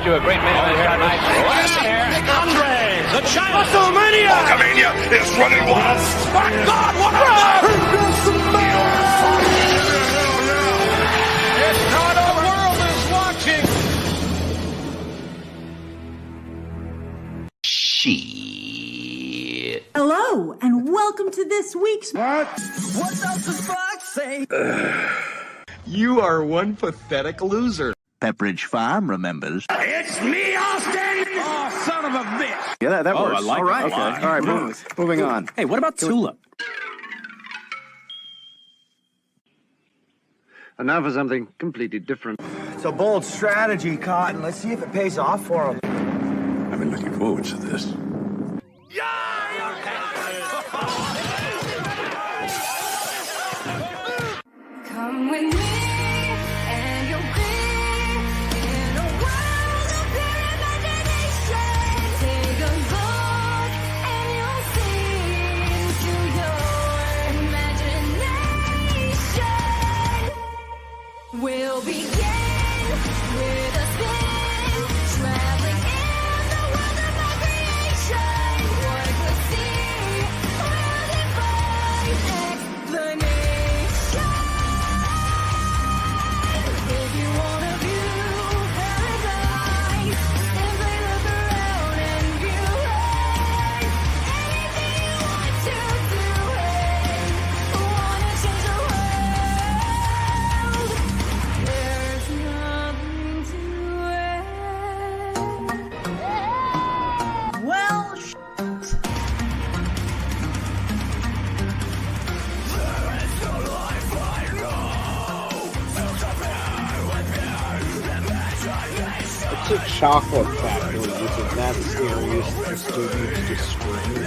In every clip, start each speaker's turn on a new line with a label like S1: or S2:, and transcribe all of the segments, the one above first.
S1: do a great minute here tonight. Andre, the China WrestleMania!
S2: Hulkamania is running wild.
S1: My God, what a run! It's not the world is watching.
S3: Shit.
S4: Hello, and welcome to this week's...
S5: What does the fox say?
S3: You are one pathetic loser. Pepperidge Farm remembers.
S2: It's me, Austin!
S5: Oh, son of a bitch!
S6: Yeah, that works.
S7: I like
S6: all right.
S7: it.
S6: Okay. All right, moving on.
S7: Hey, what about Tulip?
S8: And now for something completely different.
S5: It's a bold strategy, Cotton. Let's see if it pays off for him.
S7: I've been looking forward to this.
S9: Come with me, and you'll be in a world of pure imagination. Take a look, and you'll see into your imagination. We'll begin with a spin, traveling in the world of my creation. What we'll see will defy explanation. If you wanna view paradise, simply look around and view it. Anything you want to do it. Wanna change the world? There's nothing to it.
S4: Well,
S8: It's a chocolate factory, which is not serious for students to scream.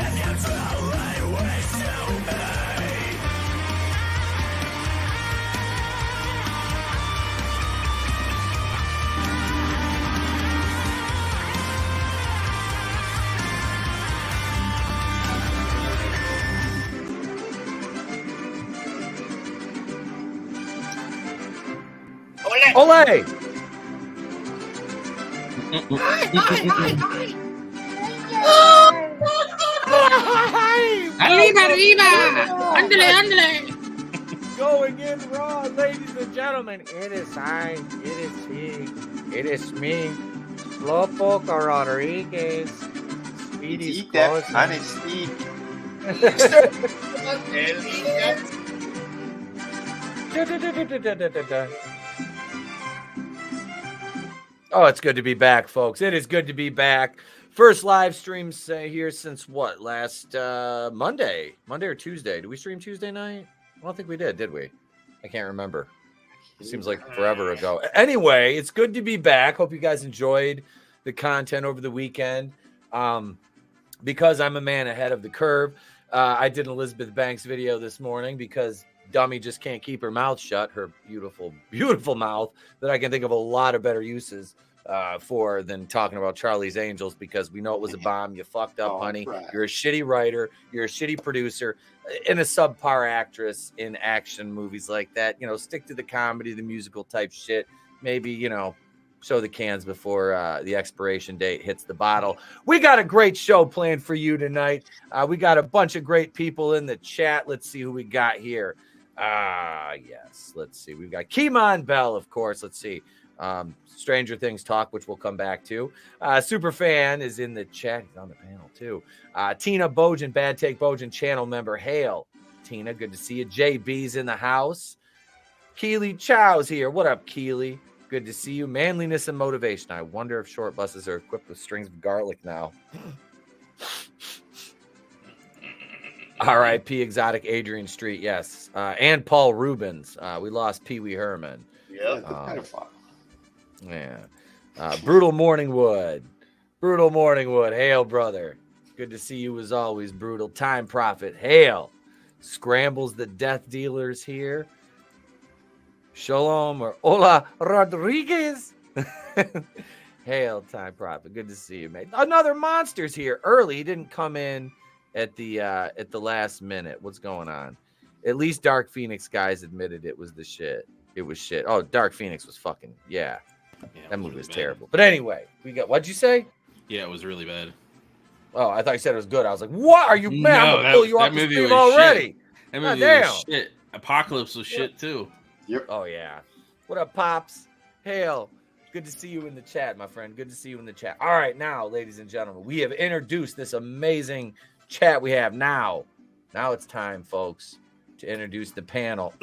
S1: Ole!
S10: Arriba, arriba! Ándale, ándale!
S1: Going in raw, ladies and gentlemen. It is I. It is he. It is me. Slowpoke Rodriguez. Speedy's
S6: Etep,
S1: closing.
S6: and it's Steve.
S1: Oh, it's good to be back, folks. It is good to be back. First live stream here since what? Last Monday or Tuesday? Did we stream Tuesday night? I don't think we did we? I can't remember. It seems like forever ago. Anyway, it's good to be back. Hope you guys enjoyed the content over the weekend. Because I'm a man ahead of the curve, I did an Elizabeth Banks video this morning because Dummy just can't keep her mouth shut, her beautiful, beautiful mouth, that I can think of a lot of better uses for than talking about Charlie's Angels, because we know it was a bomb. You fucked up, honey. Right. You're a shitty writer. You're a shitty producer and a subpar actress in action movies like that. You know, stick to the comedy, the musical type shit. Maybe, you know, show the cans before the expiration date hits the bottle. We got a great show planned for you tonight. We got a bunch of great people in the chat. Let's see who we got here. Yes. Let's see. We've got Keemon Bell, of course. Let's see. Stranger Things talk, which we'll come back to. Superfan is in the chat. He's on the panel too. Tina Bojan, Bad Take Bojan channel member. Hail, Tina. Good to see you. JB's in the house. Keely Chow's here. What up, Keely? Good to see you. Manliness and motivation. I wonder if short buses are equipped with strings of garlic now. R.I.P. Exotic Adrian Street, yes. And Paul Rubens. We lost Pee Wee Herman.
S6: Yeah, that's kind of fun.
S1: Yeah. Brutal Morningwood. Brutal Morningwood. Hail, brother. Good to see you as always, Brutal. Time Prophet. Hail. Scrambles the Death Dealers here. Shalom or Hola Rodriguez. Hail, Time Prophet. Good to see you, mate. Another Monster's here early. He didn't come in at the last minute. What's going on? At least Dark Phoenix guys admitted it was the shit. It was shit. Oh, Dark Phoenix was fucking, yeah.
S11: Yeah,
S1: That movie
S11: really
S1: was
S11: bad.
S1: terrible. But anyway, we got. What'd you say?
S11: Yeah, it was really bad.
S1: Oh, I thought you said it was good. I was like, what are you, man? I'm gonna pull you off the
S11: movie
S1: stream
S11: was
S1: already.
S11: Shit. That
S1: God
S11: movie
S1: damn.
S11: was shit. Apocalypse was shit too.
S6: Yep.
S1: Oh yeah. What up, Pops? Hail. Good to see you in the chat, my friend. Good to see you in the chat. All right, now, ladies and gentlemen, we have introduced this amazing chat we have now. Now it's time, folks, to introduce the panel.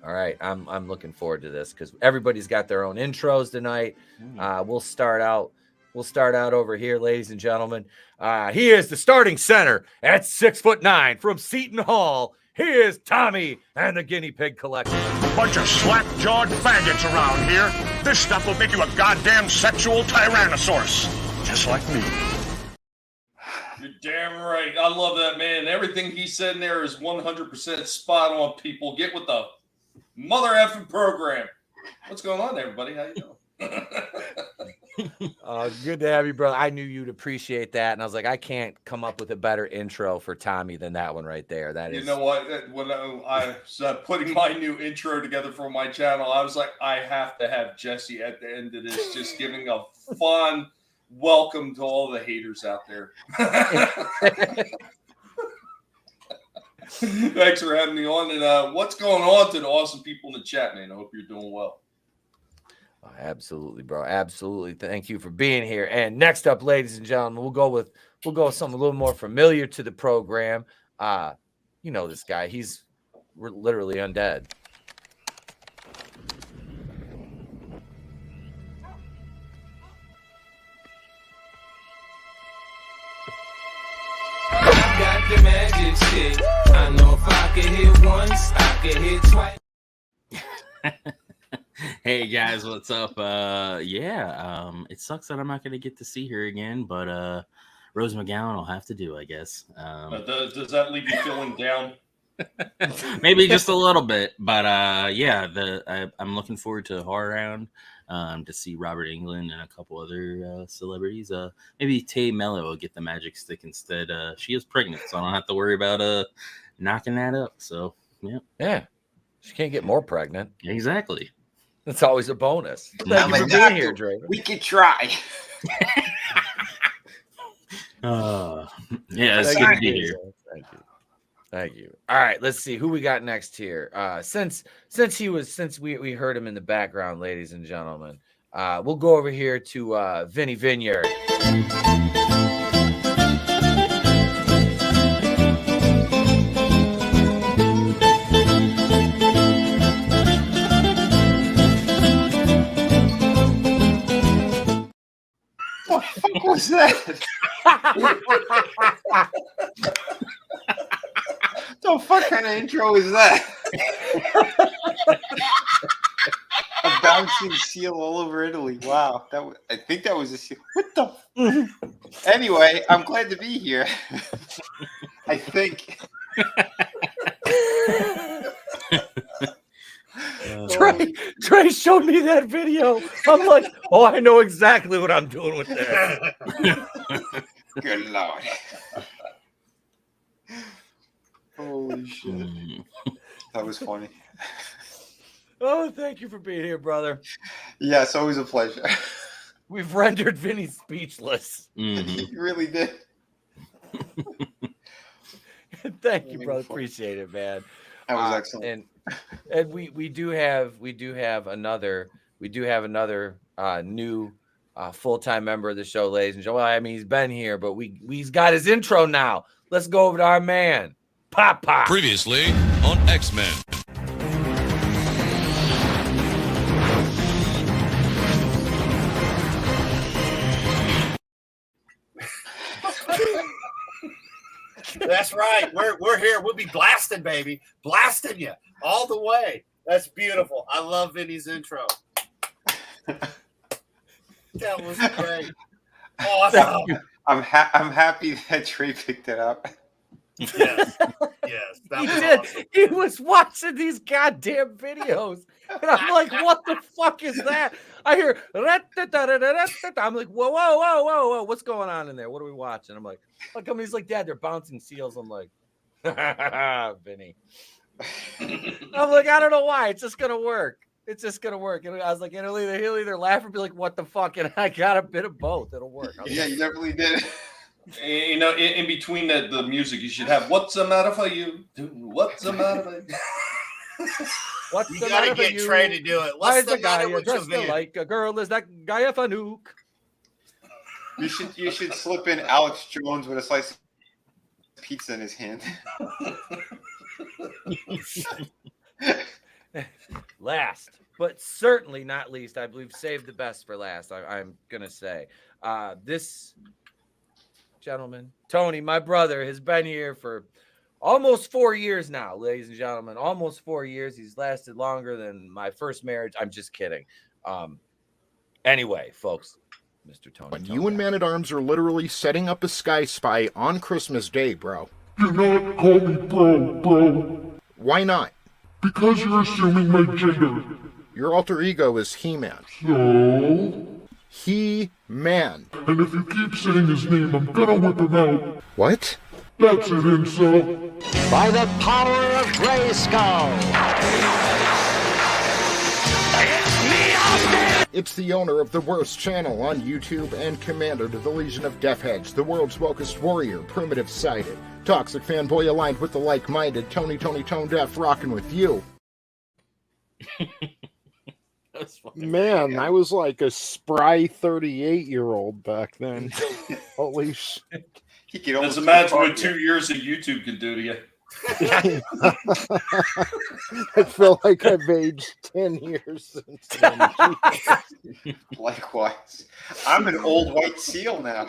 S1: All right, I'm looking forward to this because everybody's got their own intros tonight. We'll start out over here, ladies and gentlemen. He is the starting center at 6'9" from Seton Hall. He is Tommy and the Guinea Pig Collective.
S2: Bunch of slack-jawed faggots around here. This stuff will make you a goddamn sexual tyrannosaurus. Just like me.
S12: You're damn right. I love that, man. Everything he said in there is 100% spot on, people. Get with the mother effing program. What's going on, everybody? How you doing?
S1: Good to have you, brother. I knew you'd appreciate that, and I was like, I can't come up with a better intro for Tommy than that one right there. That is,
S12: you know what? When I was putting my new intro together for my channel, I was like, I have to have Jesse at the end of this, just giving a fun welcome to all the haters out there. Thanks for having me on. And what's going on to the awesome people in the chat, man? I hope you're doing well.
S1: Absolutely, bro. Absolutely. Thank you for being here. And next up, ladies and gentlemen, we'll go with something a little more familiar to the program. You know this guy. He's literally undead.
S13: I got the magic stick. I know if I could hit once, I could hit twice.
S11: Hey guys, what's up? It sucks that I'm not going to get to see her again, but Rose McGowan will have to do, I guess.
S12: Does that leave you feeling down?
S11: Maybe just a little bit, but I'm looking forward to Horror Round to see Robert Englund and a couple other celebrities. Maybe Tay Mello will get the magic stick instead. She is pregnant, so I don't have to worry about knocking that up. So
S1: yeah, she can't get more pregnant.
S11: Exactly.
S1: That's always a bonus. Thank you for being here, Draven.
S6: We could try.
S11: It's good to be here.
S1: Thank you. All right, let's see who we got next here. Since we heard him in the background, ladies and gentlemen, we'll go over here to Vinnieart.
S6: What the fuck was that? The fuck kind of intro is that? A bouncing seal all over Italy. Wow, I think that was a seal. What the? Anyway, I'm glad to be here. I think.
S1: Trey showed me that video. I'm like, oh, I know exactly what I'm doing with that.
S6: Good Lord. Holy shit. That was funny.
S1: Oh, thank you for being here, brother.
S6: Yeah, it's always a pleasure.
S1: We've rendered Vinny speechless.
S6: You really did.
S1: Thank you, brother. Appreciate it, man.
S6: That was excellent.
S1: And we do have another new full-time member of the show, ladies and gentlemen. Well, I mean, he's been here, but he's got his intro now. Let's go over to our man, Papa.
S14: Previously on X-Men.
S15: That's right. We're here. We'll be blasting, baby. Blasting you all the way. That's beautiful. I love Vinny's intro. That was great. Awesome.
S6: I'm happy that Trey picked it up.
S15: Yes. That
S1: He
S15: was
S1: did.
S15: awesome.
S1: He was watching these goddamn videos, and I'm like, "What the fuck is that?" I hear, I'm like, "Whoa! What's going on in there? What are we watching?" I'm like, "How come?" He's like, "Dad, they're bouncing seals." I'm like, Vinny. I'm like, I don't know why. It's just gonna work. It's just gonna work. And I was like, he'll either laugh or be like, "What the fuck?" And I got a bit of both. It'll work.
S6: Yeah, you definitely did.
S12: You know, in between the music, you should have "What's the matter for you? What's the matter for you?"
S1: What's
S15: You
S1: the
S15: gotta
S1: matter
S15: get
S1: with you?
S15: Trey to do it.
S1: Why
S15: What's
S1: is
S15: the
S1: the guy
S15: matter with your
S1: dressed
S15: van?
S1: like a girl? Is that guy a Fanuc?
S6: You should slip in Alex Jones with a slice of pizza in his hand.
S1: Last, but certainly not least, I believe saved the best for last. I'm gonna say this gentleman, Tony, my brother, has been here for almost 4 years now, ladies and gentlemen. Almost 4 years. He's lasted longer than my first marriage. I'm just kidding. Anyway, folks, Mr. Tony.
S16: You and Man at Arms are literally setting up a Sky Spy on Christmas Day, bro.
S17: Do not call me bro.
S16: Why not?
S17: Because you're assuming my gender.
S16: Your alter ego is He-Man.
S17: So?
S16: He-Man.
S17: And if you keep saying his name, I'm gonna whip him out.
S16: What?
S17: That's it, incel.
S18: By the power of Grayskull.
S16: It's the owner of the worst channel on YouTube and commander to the Legion of Deathheads, the world's wokest warrior, primitive-sided, toxic fanboy aligned with the like-minded, Tony Tone Deaf rocking with you.
S8: Man, I was like a spry 38-year-old back then. Holy shit.
S12: Just imagine what 2 years of YouTube can do to you.
S8: I feel like I've aged 10 years since then.
S6: Likewise. I'm an old white seal now.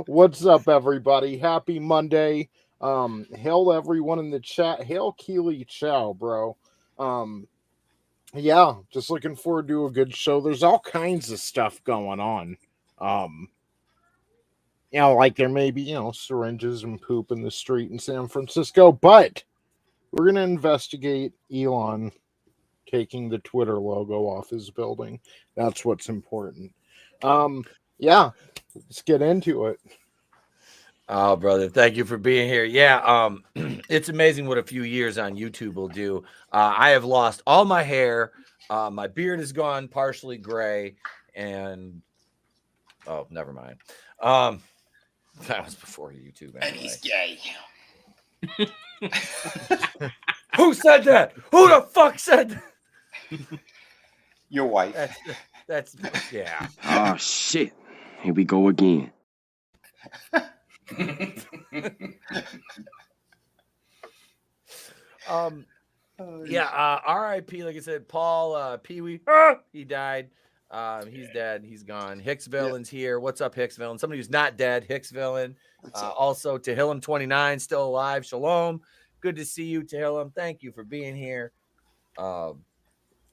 S8: What's up, everybody? Happy Monday. Hail everyone in the chat. Hail Keely Chow, bro. Yeah, just looking forward to a good show. There's all kinds of stuff going on. You know, like there may be, syringes and poop in the street in San Francisco, but we're going to investigate Elon taking the Twitter logo off his building. That's what's important. Yeah, let's get into it.
S1: Oh, brother, thank you for being here. Yeah, it's amazing what a few years on YouTube will do. I have lost all my hair. My beard is gone partially gray, and oh, never mind. That was before YouTube. Anyway.
S6: And he's gay.
S1: Who said that? Who the fuck said that?
S6: Your wife.
S1: That's yeah.
S18: Oh shit! Here we go again.
S1: R.I.P. Like I said, Paul Pee-wee, he died. He's dead. He's gone. Hicks Villain's here. What's up, Hicks Villain? Somebody who's not dead. Hicks Villain. Also, Tehillim 29 still alive. Shalom. Good to see you, Tehillim. Thank you for being here. All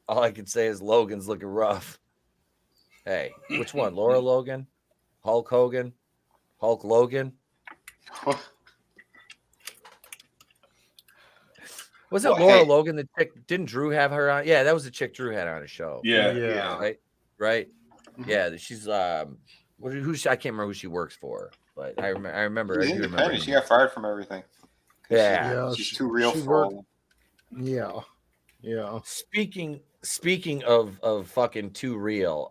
S1: I can say is Logan's looking rough. Hey, which one? Laura Logan? Hulk Hogan? Hulk Logan? Was it Laura Logan? The chick, didn't Drew have her on? Yeah, that was the chick Drew had on a show.
S12: Yeah.
S1: Right. Yeah, she's I can't remember who she works for, but I remember.
S6: She's independent. She got fired from everything.
S1: Yeah,
S6: she's too real for all.
S8: Yeah.
S1: Speaking of fucking too real,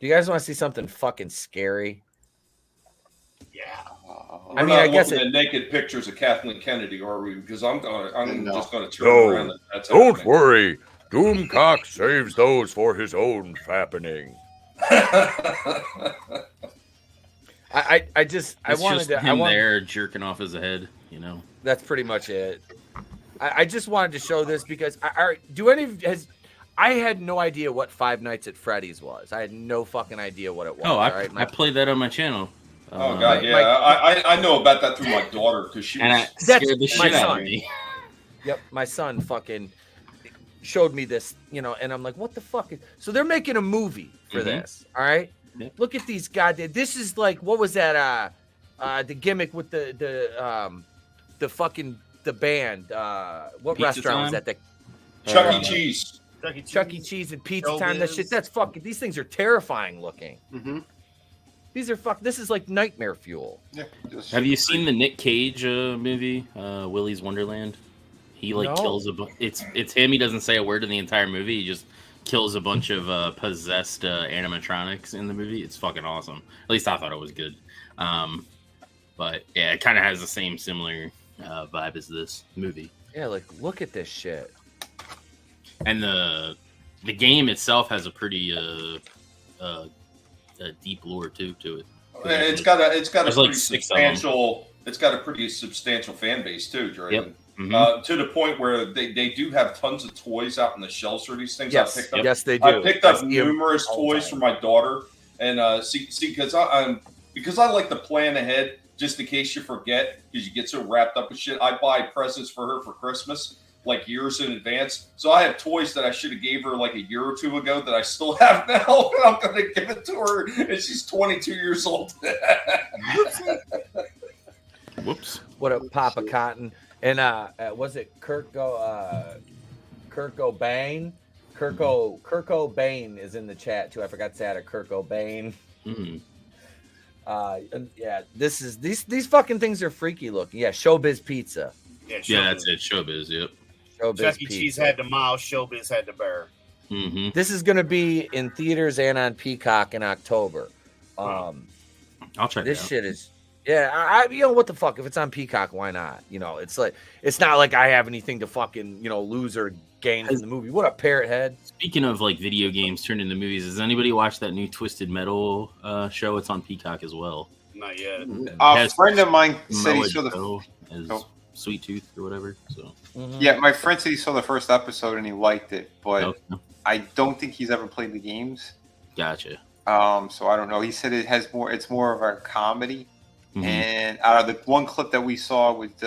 S1: do you guys want to see something fucking scary?
S12: Yeah.
S1: I mean, I guess
S12: at naked pictures of Kathleen Kennedy, are we? Because I'm just going to turn around. That's
S14: Don't
S12: happening.
S14: worry. Doomcock saves those for his own fappening.
S1: I wanted
S11: just
S1: to.
S11: him there jerking off his head.
S1: That's pretty much it. I just wanted to show this because I had no idea what Five Nights at Freddy's was. I had no fucking idea what it was.
S11: Oh, I played that on my channel.
S12: Oh god, I know about that through my daughter because she
S11: scared the shit out of me.
S1: Yep, my son fucking showed me this, and I'm like, what the fuck? So they're making a movie for this. All right, look at these goddamn. This is like, what was that? The gimmick with the fucking the band. What
S11: Pizza
S1: restaurant was
S11: Time?
S1: that?
S12: Chuck E. Cheese.
S1: Chuck E. Cheese and Pizza Time. That shit. That's fucking. These things are terrifying looking. These are This is like nightmare fuel.
S6: Yeah.
S11: Have you seen the Nick Cage movie, Willy's Wonderland? He kills it's him. He doesn't say a word in the entire movie. He just kills a bunch of possessed animatronics in the movie. It's fucking awesome. At least I thought it was good. But yeah, it kind of has the same similar vibe as this movie.
S1: Yeah, like look at this shit.
S11: And the game itself has a pretty a deep lore too to it.
S12: It's got a
S11: There's
S12: pretty
S11: like 6 of them.
S12: substantial. It's got a pretty substantial fan base too, Draven.
S11: Yep. Mm-hmm.
S12: To the point where they do have tons of toys out in the shelves for these things.
S1: Yes,
S12: I picked up,
S1: yes, they do.
S12: I picked up
S1: I see 'em
S12: numerous
S1: all the
S12: toys
S1: time.
S12: for my daughter, and see, because I like to plan ahead just in case you forget, because you get so wrapped up with shit. I buy presents for her for Christmas like years in advance, so I have toys that I should have gave her like a year or two ago that I still have now. I'm going to give it to her, and she's 22 years old.
S11: Whoops!
S1: What a Papa Cotton. And was it Kurt Cobain? Kurt Cobain is in the chat too. I forgot to add a Kurt Cobain.
S11: Mm.
S1: And yeah, these fucking things are freaky looking. Yeah, Showbiz Pizza.
S11: Yeah, that's it. Showbiz. Yep.
S1: Showbiz
S15: Chuck E.
S1: Pizza.
S15: Cheese had the mouse. Showbiz had the bear.
S11: Mm-hmm.
S1: This is going to be in theaters and on Peacock in October.
S11: I'll check
S1: this
S11: it out.
S1: shit is. Yeah, I you know what the fuck? If it's on Peacock, why not? You know, it's not like I have anything to fucking lose or gain from the movie. What a parrot head.
S11: Speaking of like video games turned into movies, has anybody watched that new Twisted Metal show? It's on Peacock as well.
S15: Not yet.
S6: A friend of mine said he saw
S11: as Sweet Tooth or whatever. So
S6: Yeah, my friend said he saw the first episode and he liked it, but I don't think he's ever played the games.
S11: Gotcha.
S6: So I don't know. He said it's more of a comedy. Mm-hmm. And out of the one clip that we saw with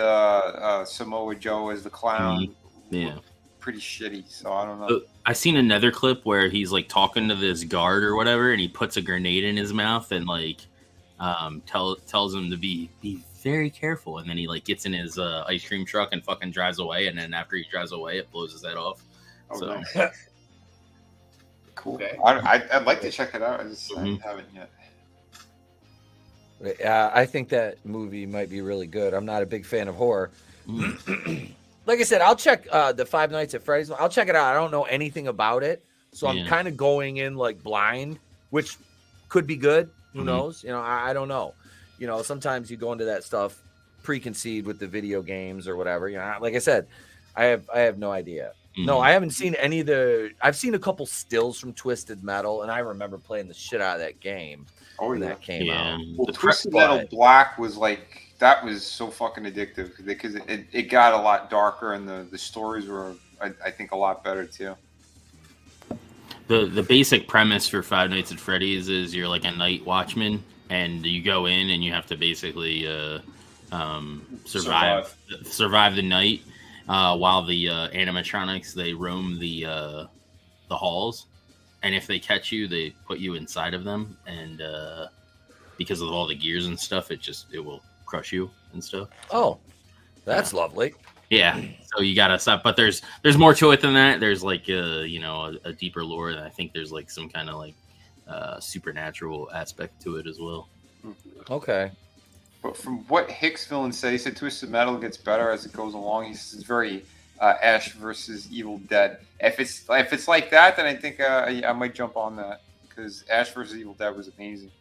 S6: Samoa Joe as the clown,
S11: yeah,
S6: pretty shitty. So I don't know.
S11: I seen another clip where he's like talking to this guard or whatever, and he puts a grenade in his mouth and like tells him to be very careful, and then he like gets in his ice cream truck and fucking drives away, and then after he drives away, it blows his head off. So
S6: Nice. Cool. Okay. I'd like to check it out. I just haven't yet.
S1: I think that movie might be really good. I'm not a big fan of horror. Like I said, I'll check the Five Nights at Freddy's. I'll check it out. I don't know anything about it, so I'm kind of going in like blind, which could be good. Who knows? I don't know. Sometimes you go into that stuff preconceived with the video games or whatever. Like I said, I have no idea. No, I haven't seen any of the. I've seen a couple stills from Twisted Metal, and I remember playing the shit out of that game. When that came out.
S6: Well, Twisted Metal Black was that was so fucking addictive because it got a lot darker and the stories were I think a lot better too.
S11: The basic premise for Five Nights at Freddy's is you're like a night watchman, and you go in and you have to basically survive the night while the animatronics they roam the halls. And if they catch you, they put you inside of them, and because of all the gears and stuff, it will crush you and stuff.
S1: Oh, that's lovely.
S11: Yeah, so you gotta stop. But there's more to it than that. There's like a deeper lore, and I think there's like some kind of like supernatural aspect to it as well.
S1: Okay.
S6: But from what Hicksville said, he said Twisted Metal gets better as it goes along. He says it's very Ash versus Evil Dead. If it's like that, then I think I might jump on that because Ash versus Evil Dead was amazing.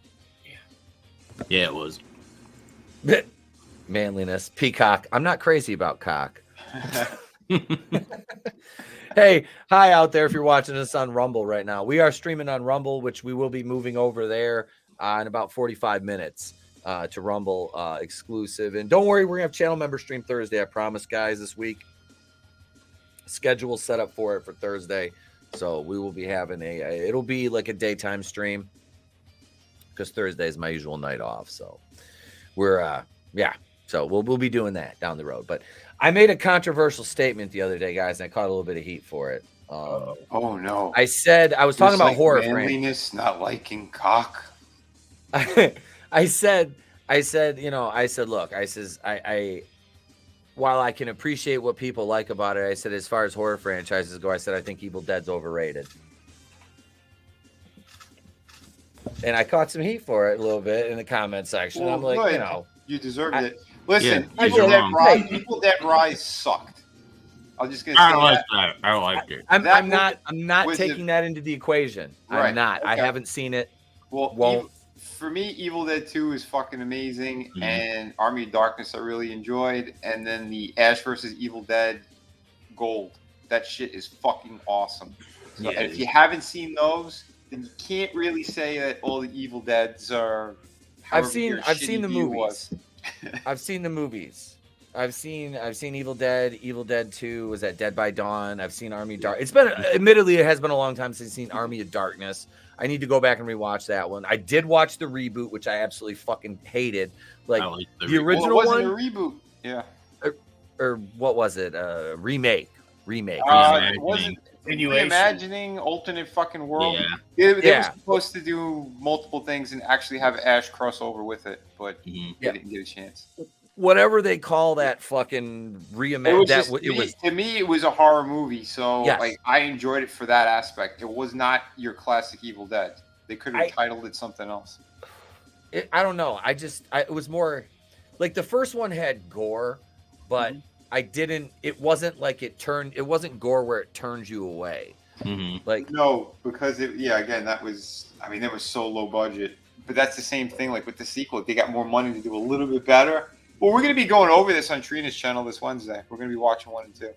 S11: Yeah, it was.
S1: Manliness, Peacock. I'm not crazy about cock. Hey, hi out there if you're watching us on Rumble right now. We are streaming on Rumble, which we will be moving over there in about 45 minutes to Rumble exclusive. And don't worry, we're going to have channel member stream Thursday, I promise, guys, this week. Schedule set up for it for Thursday. So we will be having it'll be like a daytime stream because Thursday is my usual night off. So we're, so we'll be doing that down the road. But I made a controversial statement the other day, guys, and I caught a little bit of heat for it.
S6: Oh no!
S1: I said I was talking about horror.
S6: Manliness, not liking cock.
S1: I said, look, while I can appreciate what people like about it, I said, as far as horror franchises go, I said I think Evil Dead's overrated. and I caught some heat for it a little bit in the comment section.
S6: Well,
S1: I'm like,
S6: good.
S1: you know,
S6: You deserved it. Listen,
S1: I
S6: Evil
S1: did.
S6: Dead Rise,
S1: Hey.
S6: Evil Dead Rise sucked. I'm just gonna say
S11: I don't like
S6: that.
S11: that. I liked it.
S1: I'm
S6: That
S1: not
S6: was
S1: taking that into the equation.
S6: Right,
S1: I'm not. I
S6: okay.
S1: haven't seen it.
S6: Well,
S1: Won't.
S6: for me, Evil Dead 2 is fucking amazing,
S11: Mhm.
S6: and Army of Darkness I really enjoyed, and then the Ash versus Evil Dead Gold. That shit is fucking awesome. So
S1: Yeah,
S6: if you haven't seen those, then you can't really say that all the Evil Deads are.
S1: I've seen
S6: your
S1: the
S6: shitty view
S1: movies.
S6: was.
S1: I've seen the movies. I've seen Evil Dead. Evil Dead 2 was at Dead by Dawn. I've seen Army of Dark. It's been admittedly it has been a long time since I've seen Army of Darkness. I need to go back and rewatch that one. I did watch the reboot, which I absolutely fucking hated. Like
S11: I like
S1: the
S11: the reboot.
S1: original
S6: Well, it wasn't
S1: one,
S6: a reboot. Yeah.
S1: or what was it? Remake.
S6: It wasn't
S15: Continuation.
S6: reimagining alternate fucking world.
S11: Yeah.
S6: They were supposed to do multiple things and actually have Ash cross over with it, but they didn't get a chance.
S1: Whatever they call that fucking
S6: To me, it was a horror movie, so
S1: Yes.
S6: like I enjoyed it for that aspect. It was not your classic Evil Dead. They could have titled it something else.
S1: I don't know. It was more like the first one had gore, but it wasn't like it wasn't gore where it turns you away. Like
S6: No, because that was so low budget. But that's the same thing like with the sequel. They got more money to do a little bit better. Well, we're going to be going over this on Trina's channel this Wednesday. We're going to be watching 1 and 2.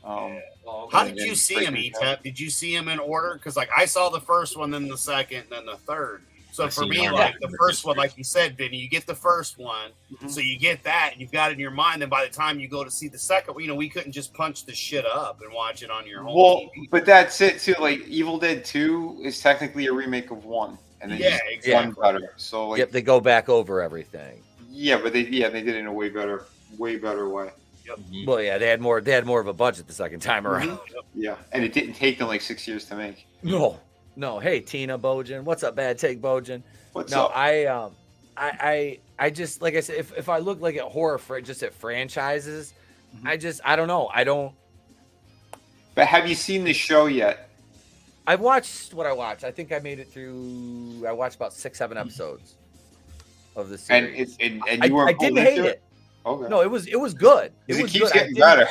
S15: How did you see him, Etep? Did you see him in order? Because like I saw the first one, then the second, then the third. So for me, like the first one, like you said, Vinny, you get the first one, so you get that, and you've got it in your mind. Then by the time you go to see the second, we couldn't just punch the shit up and watch it on your home.
S6: Well,
S15: TV.
S6: but that's it too. Like Evil Dead 2 is technically a remake of 1, and then
S15: exactly.
S6: one better. So like,
S1: they go back over everything.
S6: Yeah, but they did it in a way better way.
S15: Yep.
S1: Well, yeah, they had more of a budget the second time around.
S6: Yeah, and it didn't take them like 6 years to make.
S1: No. Hey, Tina Bojan, what's up, Bad Take Bojan?
S6: What's up?
S1: I just like I said, if I look like at horror just at franchises, I don't know. I don't.
S6: But have you seen the show yet?
S1: I've watched what I watched. I think I made it through. I watched about 6-7 episodes of the series.
S6: And you weren't
S1: I didn't hate it.
S6: Okay.
S1: No, it was good.
S6: It
S1: was
S6: keeps
S1: good.
S6: getting better.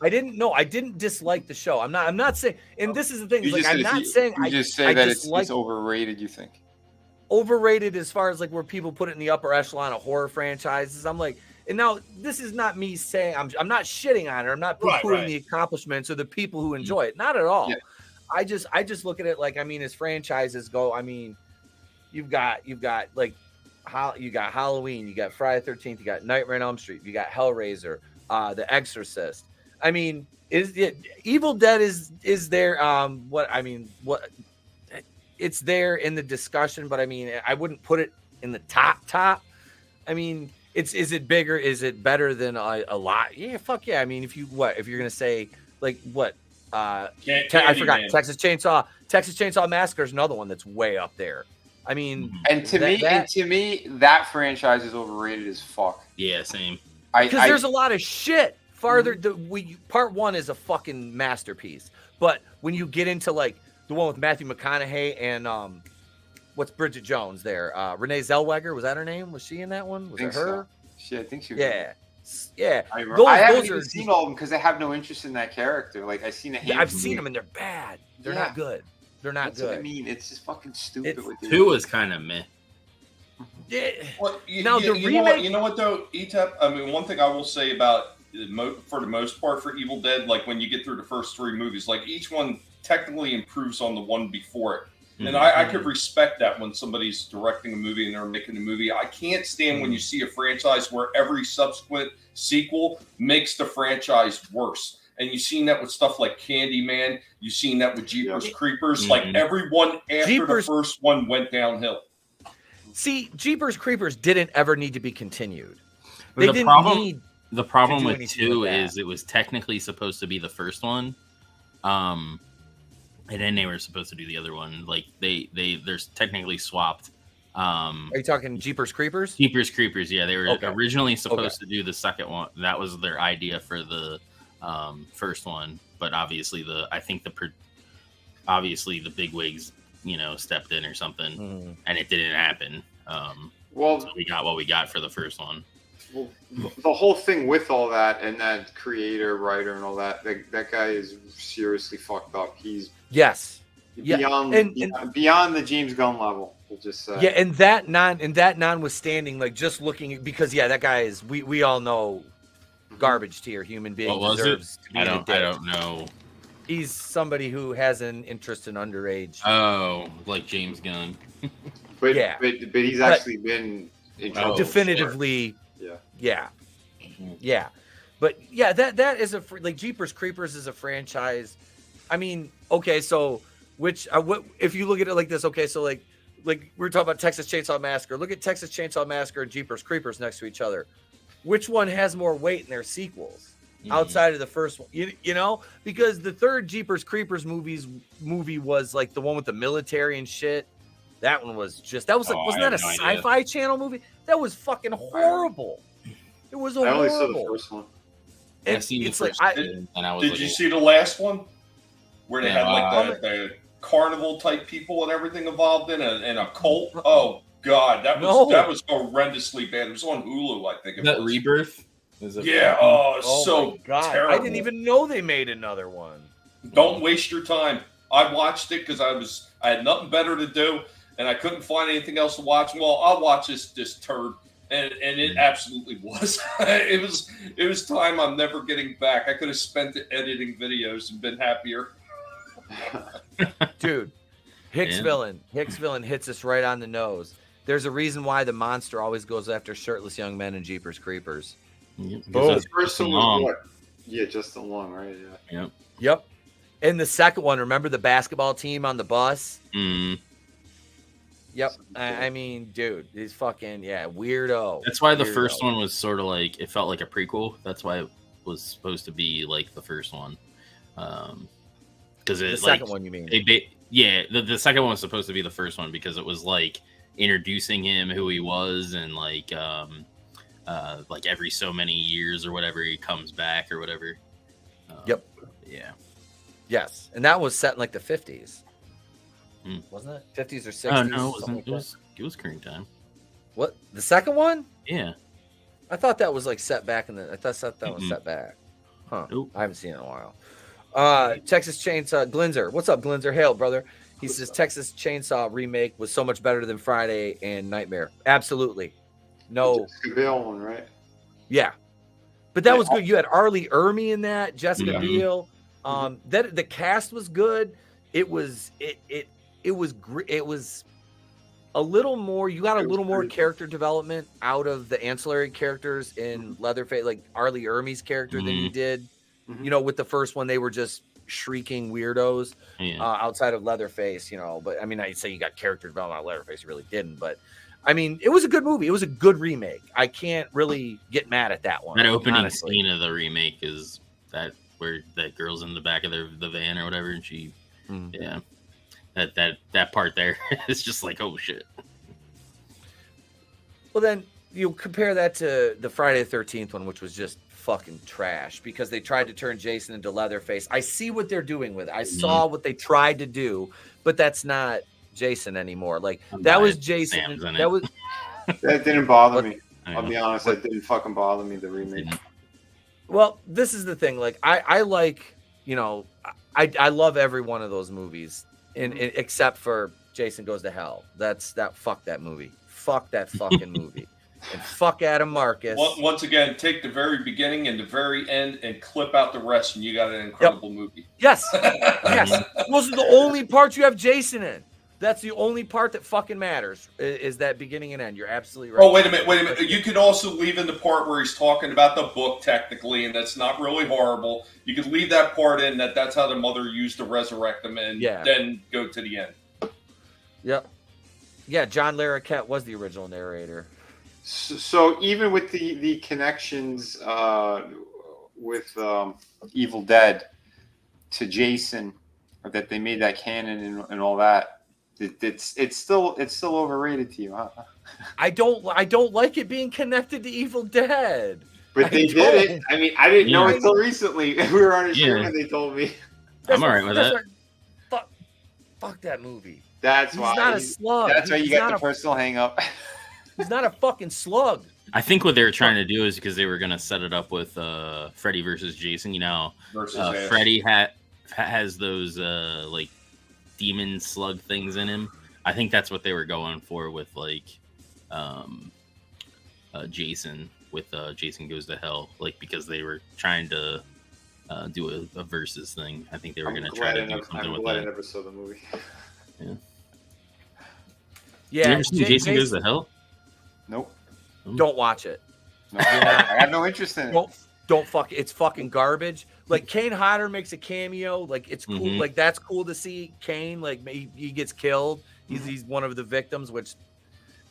S1: I didn't dislike the show. I'm not saying, and this is the thing.
S6: You
S1: Like,
S6: just
S1: I'm
S6: said
S1: not saying
S6: you
S1: I
S6: just say that it's
S1: dislike
S6: overrated. You think
S1: overrated as far as like where people put it in the upper echelon of horror franchises. I'm like, and now this is not me saying I'm not shitting on it. I'm not poo-pooing the accomplishments or the people who enjoy it. Not at all.
S6: Yeah.
S1: I just look at it like, I mean, as franchises go, I mean, you've got like you got Halloween, you got Friday the 13th, you got Nightmare on Elm Street, you got Hellraiser, The Exorcist. I mean, Evil Dead is there? What it's there in the discussion, but I mean, I wouldn't put it in the top. I mean, is it bigger? Is it better than a lot? Yeah, fuck yeah. I mean, if you're gonna say like what? I forgot. Texas Chainsaw Massacre is another one that's way up there. I mean,
S6: and to me, that franchise is overrated as fuck.
S11: Yeah, same.
S1: Because there's a lot of shit. Part 1 is a fucking masterpiece, but when you get into like the one with Matthew McConaughey and what's Bridget Jones there? Renee Zellweger, was that her name? Was she in that one? Was it her?
S6: I think she was.
S1: Yeah.
S6: I haven't even seen all of them because I have no interest in that character. Like I've seen
S1: I've seen them and they're bad. They're not good. They're not
S6: That's
S1: good.
S6: What I mean, it's just fucking stupid.
S11: 2 was kind of meh.
S1: Yeah.
S12: Well,
S1: the
S12: remake. You know what though, Etep? I mean, one thing I will say about for the most part for Evil Dead, like when you get through the first 3 movies, like each one technically improves on the one before it. And I could respect that when somebody's directing a movie and they're making a movie. I can't stand when you see a franchise where every subsequent sequel makes the franchise worse. And you've seen that with stuff like Candyman. You've seen that with Jeepers Creepers. Like everyone after the first one went downhill.
S1: See, Jeepers Creepers didn't ever need to be continued.
S11: The problem with 2 is it was technically supposed to be the first one. And then they were supposed to do the other one. Like they're technically swapped.
S1: Are you talking Jeepers Creepers?
S11: Jeepers Creepers, yeah. They were originally supposed to do the second one. That was their idea for the first one. But obviously the bigwigs stepped in or something, and it didn't happen. So we got what we got for the first one.
S6: Well, the whole thing with all that and that creator, writer, and all that guy is seriously fucked up. He's beyond the James Gunn level. We'll just say.
S1: Yeah, and that notwithstanding, like just looking because that guy is we all know garbage tier human being.
S11: What was
S1: deserves
S11: it?
S1: To be
S11: I don't know.
S1: He's somebody who has an interest in underage.
S11: Oh, like James Gunn.
S6: but he's actually been in trouble.
S1: Definitively.
S6: Sure.
S1: Yeah. But yeah, that is like Jeepers Creepers is a franchise. I mean, okay, so what if you look at it like this? Okay, so like we're talking about Texas Chainsaw Massacre. Look at Texas Chainsaw Massacre and Jeepers Creepers next to each other. Which one has more weight in their sequels outside of the first one? You know, because the third Jeepers Creepers movie was like the one with the military and shit. That one was just wasn't that a Sci-Fi Channel movie? That was fucking horrible. It was horrible.
S6: I only saw the first one.
S11: I've seen the first one, and I was.
S12: Did you see the last one where they had like the carnival type people and everything involved in a cult? Oh God, that was horrendously bad. It was on Hulu, I think.
S11: That Rebirth?
S12: Yeah. Oh, so
S1: God.
S12: terrible.
S1: I didn't even know they made another one.
S12: Don't waste your time. I watched it because I had nothing better to do, and I couldn't find anything else to watch. Well, I'll watch this turd, and it absolutely was. It was time I'm never getting back. I could have spent it editing videos and been happier.
S1: Dude, Hicks villain hits us right on the nose. There's a reason why the monster always goes after shirtless young men in Jeepers Creepers.
S6: The first one was what? Yeah, just the long, right? Yeah.
S1: Yep. And the second one, remember the basketball team on the bus? Yep. I mean, dude, he's fucking weirdo.
S11: That's why the first one was sort of like it felt like a prequel. That's why it was supposed to be like the first one. Because
S1: the second one, you mean?
S11: The second one was supposed to be the first one because it was like introducing him, who he was, and like every so many years or whatever he comes back or whatever.
S1: Yep.
S11: Yeah.
S1: Yes, and that was set in like the 50s, wasn't it? 50s or 60s?
S11: Oh no, it wasn't. It was current time.
S1: What, the second one?
S11: Yeah.
S1: I thought that was like set back in the. I thought that was set back. Huh.
S11: Nope.
S1: I haven't seen it in a while. Texas Chainsaw Glinzer. What's up, Glinzer? Hail, brother. He says Texas Chainsaw remake was so much better than Friday and Nightmare. Absolutely. No.
S6: Jessica Biel one, right?
S1: Yeah. But that was good. You had Arlie Ermey in that, Jessica Biel. That the cast was good. It was a little more. You got a little more character development out of the ancillary characters in Leatherface, like Arlie Ermey's character than you did. You know, with the first one, they were just shrieking weirdos outside of Leatherface. You know, but I mean, I'd say you got character development on Leatherface. You really didn't, but. I mean, it was a good movie. It was a good remake. I can't really get mad at that one.
S11: That opening scene of the remake is that where that girl's in the back of the van or whatever, and she, that part there is just like, oh shit.
S1: Well, then you compare that to the Friday the 13th one, which was just fucking trash because they tried to turn Jason into Leatherface. I see what they're doing with it. I saw what they tried to do, but that's not Jason anymore. Like that was Jason.
S6: That didn't bother me. I'll be honest, that didn't fucking bother me, the remake.
S1: Well, this is the thing. Like I like, you know, I love every one of those movies, except for Jason Goes to Hell. Fuck that movie. Fuck that fucking movie. And fuck Adam Marcus.
S12: Once again, take the very beginning and the very end and clip out the rest, and you got an incredible movie.
S1: Yes. Yes. Those are the only parts you have Jason in. That's the only part that fucking matters is that beginning and end. You're absolutely right.
S12: Oh, wait a minute. You could also leave in the part where he's talking about the book technically, and that's not really horrible. You could leave that part in that's how the mother used to resurrect him and then go to the end.
S1: Yep. Yeah, John Larroquette was the original narrator.
S6: So even with the connections with Evil Dead to Jason, that they made that canon and all that, it's still overrated to you, huh?
S1: I don't like it being connected to Evil Dead.
S6: But they did it. I mean, I didn't know until recently. We were on a show and they told me.
S11: I'm all right with that.
S1: Fuck that movie.
S6: That's
S1: He's
S6: why.
S1: not a slug.
S6: That's why you
S1: He's
S6: get
S1: not
S6: the
S1: a-
S6: personal hang up.
S1: He's not a fucking slug.
S11: I think what they were trying to do is because they were going to set it up with Freddy versus Jason. You know,
S12: Versus Ash.
S11: Freddy has those like demon slug things in him. I think that's what they were going for with like Jason with Jason Goes to Hell, like because they were trying to do a versus thing. I think they were going to try to do something with
S6: glad I
S11: that.
S6: never saw the movie.
S11: Yeah.
S1: Yeah.
S11: You ever seen Jason Goes to Hell?
S6: Nope.
S1: Don't watch it.
S6: No, I have no interest in it.
S1: Don't fuck. It's fucking garbage. Like Kane Hodder makes a cameo. Like it's cool.
S11: Mhm.
S1: Like that's cool to see Kane. Like he gets killed. He's one of the victims, which,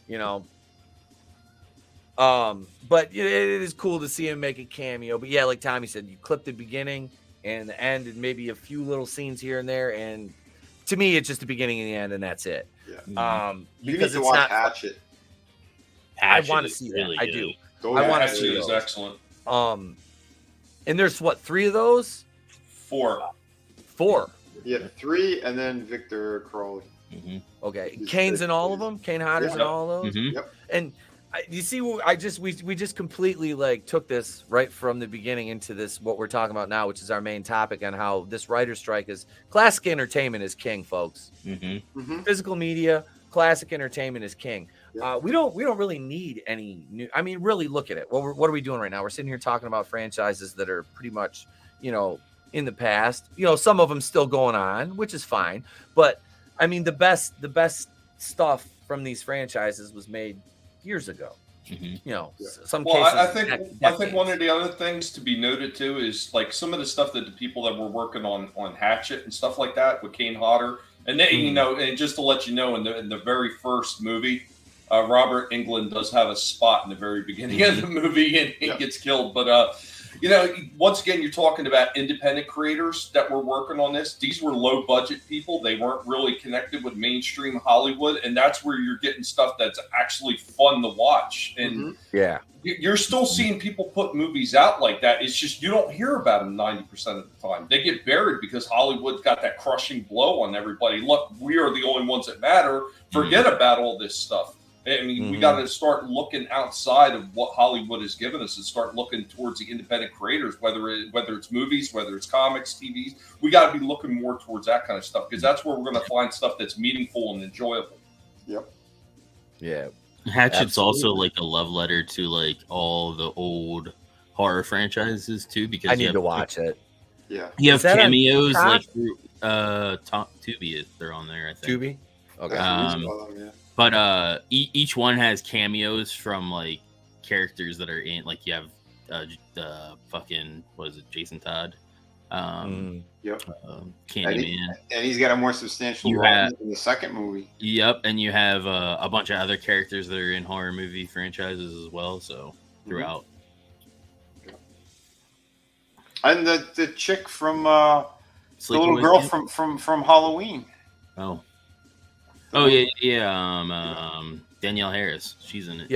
S1: you know. But it is cool to see him make a cameo. But yeah, like Tommy said, you clip the beginning and the end, and maybe a few little scenes here and there. And to me, it's just the beginning and the end, and that's it.
S6: Yeah. You need
S1: Because
S6: to
S1: it's
S6: watch
S1: not.
S6: Hatchet.
S1: I
S11: Hatchet
S1: want to
S11: is
S1: see
S11: really
S1: that. I
S11: good.
S1: do.
S6: Go
S1: I want to
S6: Hatchet
S1: see
S12: is
S1: those.
S12: excellent.
S1: And there's what, 3 of those?
S12: 4.
S1: 4.
S6: Yeah, 3, and then Victor Crowley.
S11: Mm-hmm.
S1: Okay, Kane's in all of them. Kane Hodder's in all of those.
S11: Mhm.
S6: Yep.
S1: And you see, we just completely like took this right from the beginning into this what we're talking about now, which is our main topic on how this writer's strike is. Classic entertainment is king, folks.
S11: Mm-hmm.
S1: Physical media, classic entertainment is king. We don't really need any new. I mean, really look at it. What are we doing right now? We're sitting here talking about franchises that are pretty much, you know, in the past. You know, some of them still going on, which is fine. But I mean, the best stuff from these franchises was made years ago.
S11: Mm-hmm.
S1: You know, some
S12: Well,
S1: cases.
S12: I think one of the other things to be noted too is like some of the stuff that the people that were working on Hatchet and stuff like that with Kane Hodder, and they, you know, and just to let you know, in the very first movie, Robert Englund does have a spot in the very beginning of the movie, and he gets killed. But you know, once again, you're talking about independent creators that were working on this. These were low budget people. They weren't really connected with mainstream Hollywood, and that's where you're getting stuff that's actually fun to watch. And
S1: yeah,
S12: you're still seeing people put movies out like that. It's just you don't hear about them 90% of the time. They get buried because Hollywood's got that crushing blow on everybody. Look, we are the only ones that matter. Forget about all this stuff. I mean, we got to start looking outside of what Hollywood has given us and start looking towards the independent creators, whether it's movies, whether it's comics, TVs. We got to be looking more towards that kind of stuff because that's where we're going to find stuff that's meaningful and enjoyable.
S6: Yep.
S1: Yeah.
S11: Hatchet's also like a love letter to like all the old horror franchises too, because
S1: I need to watch it.
S6: Yeah.
S11: You have
S1: Is that on
S11: cameos
S1: Peacock?
S11: like Tubi. They're on there, I think.
S1: Tubi. Okay.
S11: But each one has cameos from like characters that are in. Like you have the fucking what is it, Jason Todd?
S6: Yep.
S11: Candyman,
S6: and he's got a more substantial role in the second movie.
S11: Yep, and you have a bunch of other characters that are in horror movie franchises as well. So throughout.
S6: And the chick from the little girl from Halloween.
S11: Oh. Oh yeah. Danielle Harris, she's in it.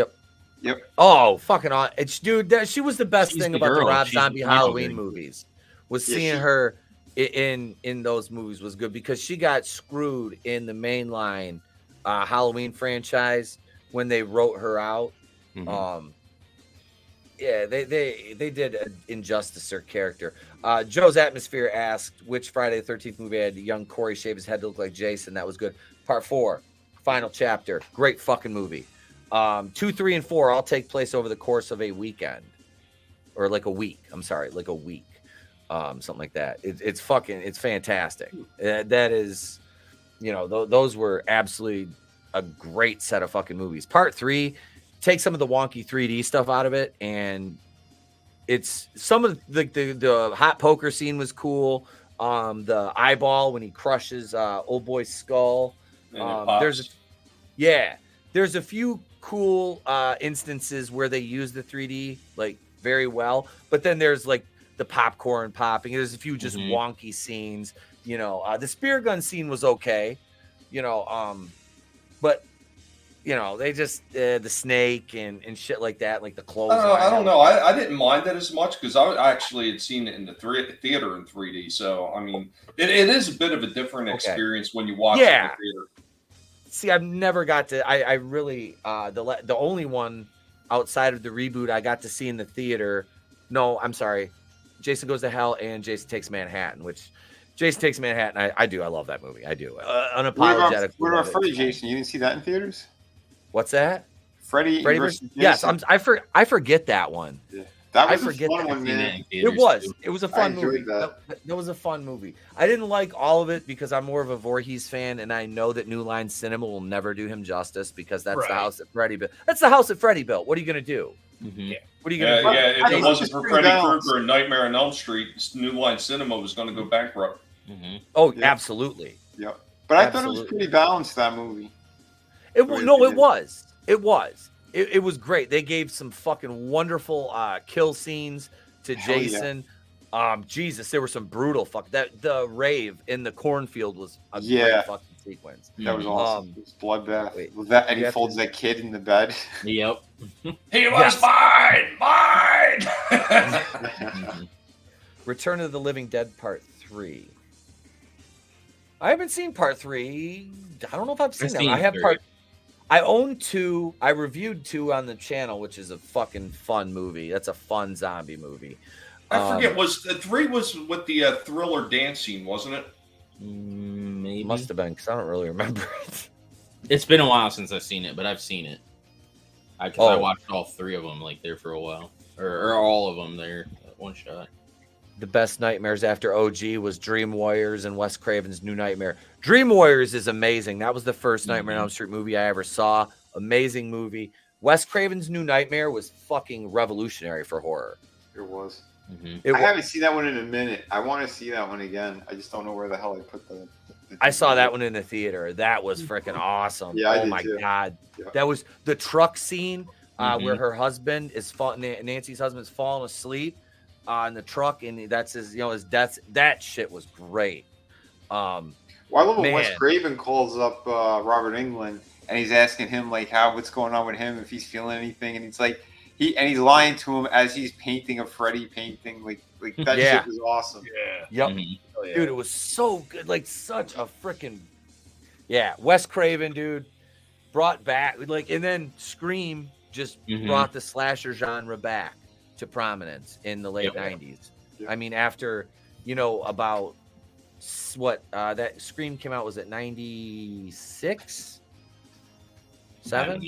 S1: Yep. Oh, fucking on! It's dude. She was the best
S11: She's
S1: thing
S11: the
S1: about the
S11: girl.
S1: Rob
S11: She's
S1: Zombie
S11: the
S1: Halloween
S11: girl.
S1: movies. Was seeing her in those movies was good because she got screwed in the mainline Halloween franchise when they wrote her out. Yeah, they did an injustice to her character. Joe's Atmosphere asked which Friday the 13th movie had young Corey shave his head to look like Jason. That was good. Part 4, final chapter. Great fucking movie. 2, 3, and 4 all take place over the course of a weekend. Or like a week. I'm sorry, like a week. Something like that. It's fantastic. That is, you know, those were absolutely a great set of fucking movies. Part 3, take some of the wonky 3D stuff out of it, and it's some of the hot poker scene was cool. The eyeball when he crushes old boy's skull. There's a few cool instances where they use the 3D like very well, but then there's like the popcorn popping. There's a few just wonky scenes. You know, the spear gun scene was okay. You know, but you know, they just the snake and shit like that, like the clothes.
S12: I don't know. I didn't mind it as much because I actually had seen it in the theater in 3D. So I mean, it is a bit of a different experience when you watch it in the theater.
S1: See, I've never got to. I really the only one outside of the reboot I got to see in the theater. No, I'm sorry, Jason Goes to Hell and Jason Takes Manhattan, which Jason Takes Manhattan. I do. I love that movie. I do. Unapologetic.
S6: What about Freddy, Jason? You didn't see that in theaters?
S1: What's that?
S6: Freddy versus Jason?
S1: Yes, I forget that one.
S6: Yeah. That was a fun one, man.
S1: It was a fun movie. That was a fun movie. I didn't like all of it because I'm more of a Voorhees fan, and I know that New Line Cinema will never do him justice because that's the house that Freddy built. That's the house that Freddy built. What are you gonna do?
S12: Mm-hmm.
S1: What are you gonna do?
S12: Yeah, if it wasn't for Freddy Krueger and Nightmare on Elm Street, New Line Cinema was going to go bankrupt.
S1: Mm-hmm. Oh, yeah. Absolutely.
S6: Yeah, but I thought it was pretty balanced, that movie.
S1: It was. It was great. They gave some fucking wonderful kill scenes to Jason. Yeah. Jesus, there were some brutal the rave in the cornfield was a great fucking sequence.
S6: That was awesome. It was bloodbath. Was that, and he folds that kid in the bed.
S11: Yep.
S12: He was mine.
S1: Return of the Living Dead Part 3. I haven't seen Part 3. I don't know if I've seen that. I have I own 2. I reviewed 2 on the channel, which is a fucking fun movie. That's a fun zombie movie.
S12: I forget. Was 3 was with the thriller dance scene, wasn't it?
S11: Maybe.
S1: Must have been because I don't really remember it.
S11: It's been a while since I've seen it, but I've seen it. I watched all 3 of them like there for a while, or all of them there at one shot.
S1: The best nightmares after OG was Dream Warriors and Wes Craven's New Nightmare. Dream Warriors is amazing. That was the first Nightmare on Elm Street movie I ever saw. Amazing movie. Wes Craven's New Nightmare was fucking revolutionary for horror.
S6: It was.
S1: Mm-hmm.
S6: I haven't seen that one in a minute. I want to see that one again. I just don't know where the hell I put the
S1: I saw that one in the theater. That was freaking awesome.
S6: Yeah,
S1: oh my god. Yeah. That was the truck scene where her husband is Nancy's husband's falling asleep in the truck, and that's his his death. That shit was great.
S6: Well, I love when Wes Craven calls up Robert Englund and he's asking him like what's going on with him, if he's feeling anything, and it's like he's lying to him as he's painting a Freddy painting. Like that shit was awesome.
S1: Yeah. Yep. Oh, yeah. Dude, it was so good. Like such a freaking Wes Craven, dude, brought back and then Scream just brought the slasher genre back to prominence in the late 90s. I mean, after about what that Scream came out, was it 96? 7?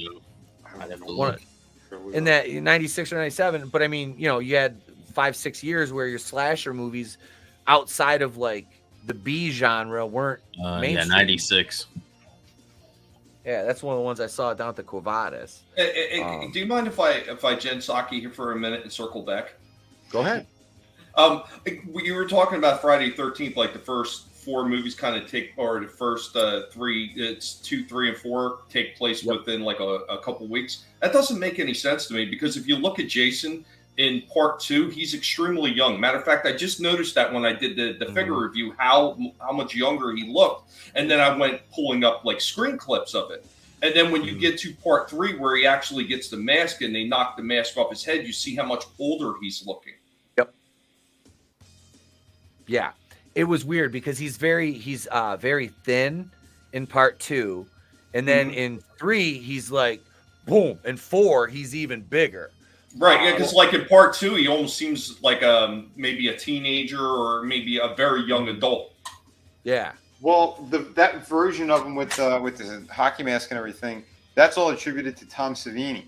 S11: I'd have to look.
S1: In that 96 or 97, but I mean, you had 5-6 years where your slasher movies outside of like the B genre weren't mainstream.
S11: 96.
S1: Yeah, that's one of the ones I saw down at the Quo Vadis.
S12: Do you mind if I Jen Psaki here for a minute and circle back?
S1: Go ahead.
S12: You were talking about Friday the 13th, like the first 4 movies kind of the first 3, it's 2, 3, and 4 take place within like a couple weeks. That doesn't make any sense to me because if you look at Jason in part 2, he's extremely young. Matter of fact, I just noticed that when I did the figure review, how much younger he looked. And then I went pulling up like screen clips of it. And then when you get to part 3, where he actually gets the mask and they knock the mask off his head, you see how much older he's looking.
S1: Yep. Yeah. It was weird because he's very thin in part 2. And then in 3, he's like, boom. In 4, he's even bigger.
S12: Right, yeah, because like in part 2, he almost seems like maybe a teenager or maybe a very young adult.
S1: Yeah.
S6: Well, that version of him with the hockey mask and everything, that's all attributed to Tom Savini.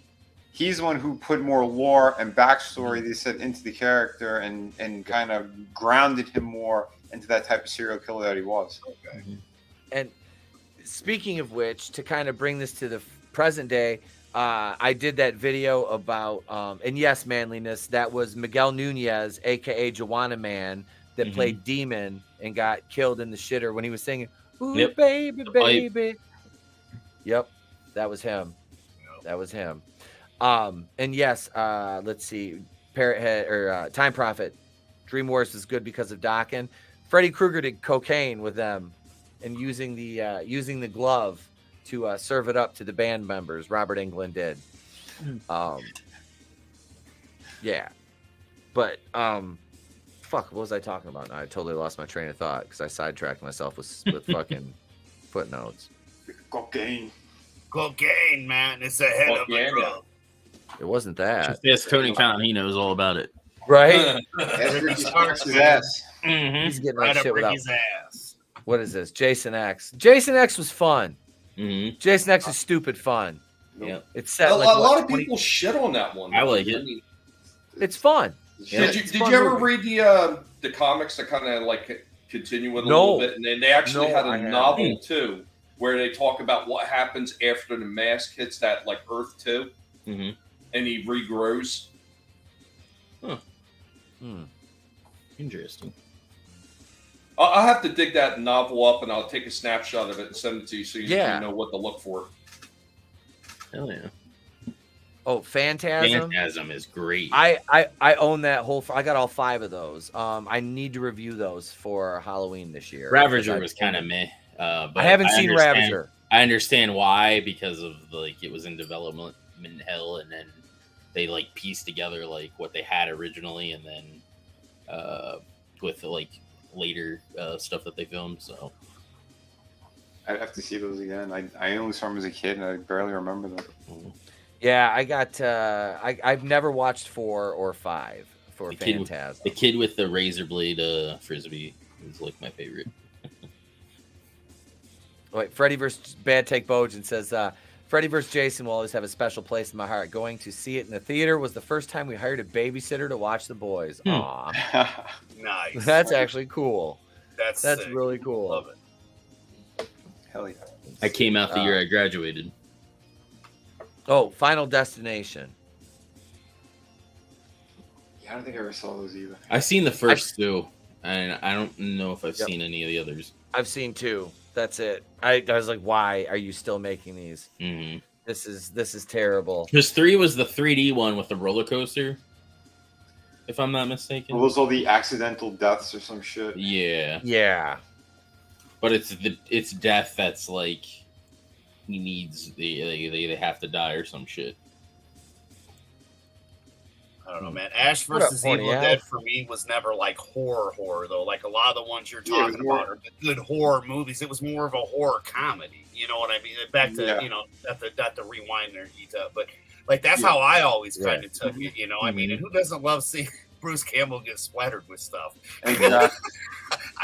S6: He's the one who put more lore and backstory, they said, into the character and kind of grounded him more into that type of serial killer that he was.
S12: Okay.
S1: And speaking of which, to kind of bring this to the present day, I did that video about, and yes, manliness, that was Miguel Nunez, a.k.a. Joanna Man, that played Demon and got killed in the shitter when he was singing, ooh, baby, baby. Yep, that was him. That was him. And yes, let's see, Parrot Head, or Time Prophet, Dream Wars is good because of Dokken. Freddy Krueger did cocaine with them and using the glove to serve it up to the band members. Robert Englund did. Yeah, but fuck, what was I talking about? I totally lost my train of thought because I sidetracked myself with fucking footnotes.
S6: Cocaine,
S15: man, it's a head of a drug.
S1: It wasn't that.
S11: Just ask Tony Khan; he knows all about it.
S1: Right?
S6: Ricky Starks' ass.
S1: He's getting
S15: Right
S1: that
S15: up
S1: shit without.
S15: Ricky's ass.
S1: What is this? Jason X. Jason X was fun.
S11: Mm-hmm.
S1: Jason X is stupid fun.
S11: Yeah.
S1: It's set
S12: A
S1: like
S12: lot
S1: what,
S12: of people shit on that one.
S11: I like it.
S12: mean,
S1: It's fun.
S12: Did you ever read the comics that kind of like continue it a little bit? And then they actually had a novel too, where they talk about what happens after the mask hits that like Earth 2, and he regrows.
S11: Huh. Interesting.
S12: I'll have to dig that novel up, and I'll take a snapshot of it and send it to you so you know what to look for.
S11: Hell yeah.
S1: Oh, Phantasm.
S11: Phantasm is great.
S1: I own that whole. I got all 5 of those. I need to review those for Halloween this year.
S11: Ravager was kind of meh. But
S1: I haven't seen Ravager.
S11: I understand why, because of like it was in development hell, and then they like pieced together like what they had originally, and then with like later stuff that they filmed. So
S6: I'd have to see those again. I only saw them as a kid, and I barely remember them.
S1: Yeah, I got. I've never watched 4 or 5 for Phantasm.
S11: The kid with the razor blade frisbee is like my favorite.
S1: Wait, Freddy vs. Bad Take Bojan says, Freddy vs. Jason will always have a special place in my heart. Going to see it in the theater was the first time we hired a babysitter to watch the boys. Aw.
S15: Nice.
S1: That's actually cool.
S15: That's
S1: sick.
S15: sick.
S1: Really cool.
S15: Love it.
S6: Hell yeah.
S11: I came out the year I graduated.
S1: Oh, Final Destination.
S6: Yeah, I don't think I ever saw those either.
S11: I've seen the first 2, and I don't know if I've seen any of the others.
S1: I've seen 2. That's it. I was like, why are you still making these?
S11: Mm-hmm.
S1: This is terrible.
S11: Because 3 was the 3D one with the roller coaster, if I'm not mistaken.
S6: Well, those all the accidental deaths or some shit.
S11: Yeah.
S1: Yeah.
S11: But it's death that's like he needs they have to die or some shit.
S15: I don't know, man. Ash
S1: What up,
S15: versus Evil
S1: Horny
S15: Dead
S1: Al?
S15: for me was never like horror though. Like a lot of the ones you're talking about are the good horror movies. It was more of a horror comedy. You know what I mean? Back to not to rewind there, Etep, but like that's how I always kind of took it. You know, I mean, and who doesn't love seeing Bruce Campbell get splattered with stuff?
S6: Exactly.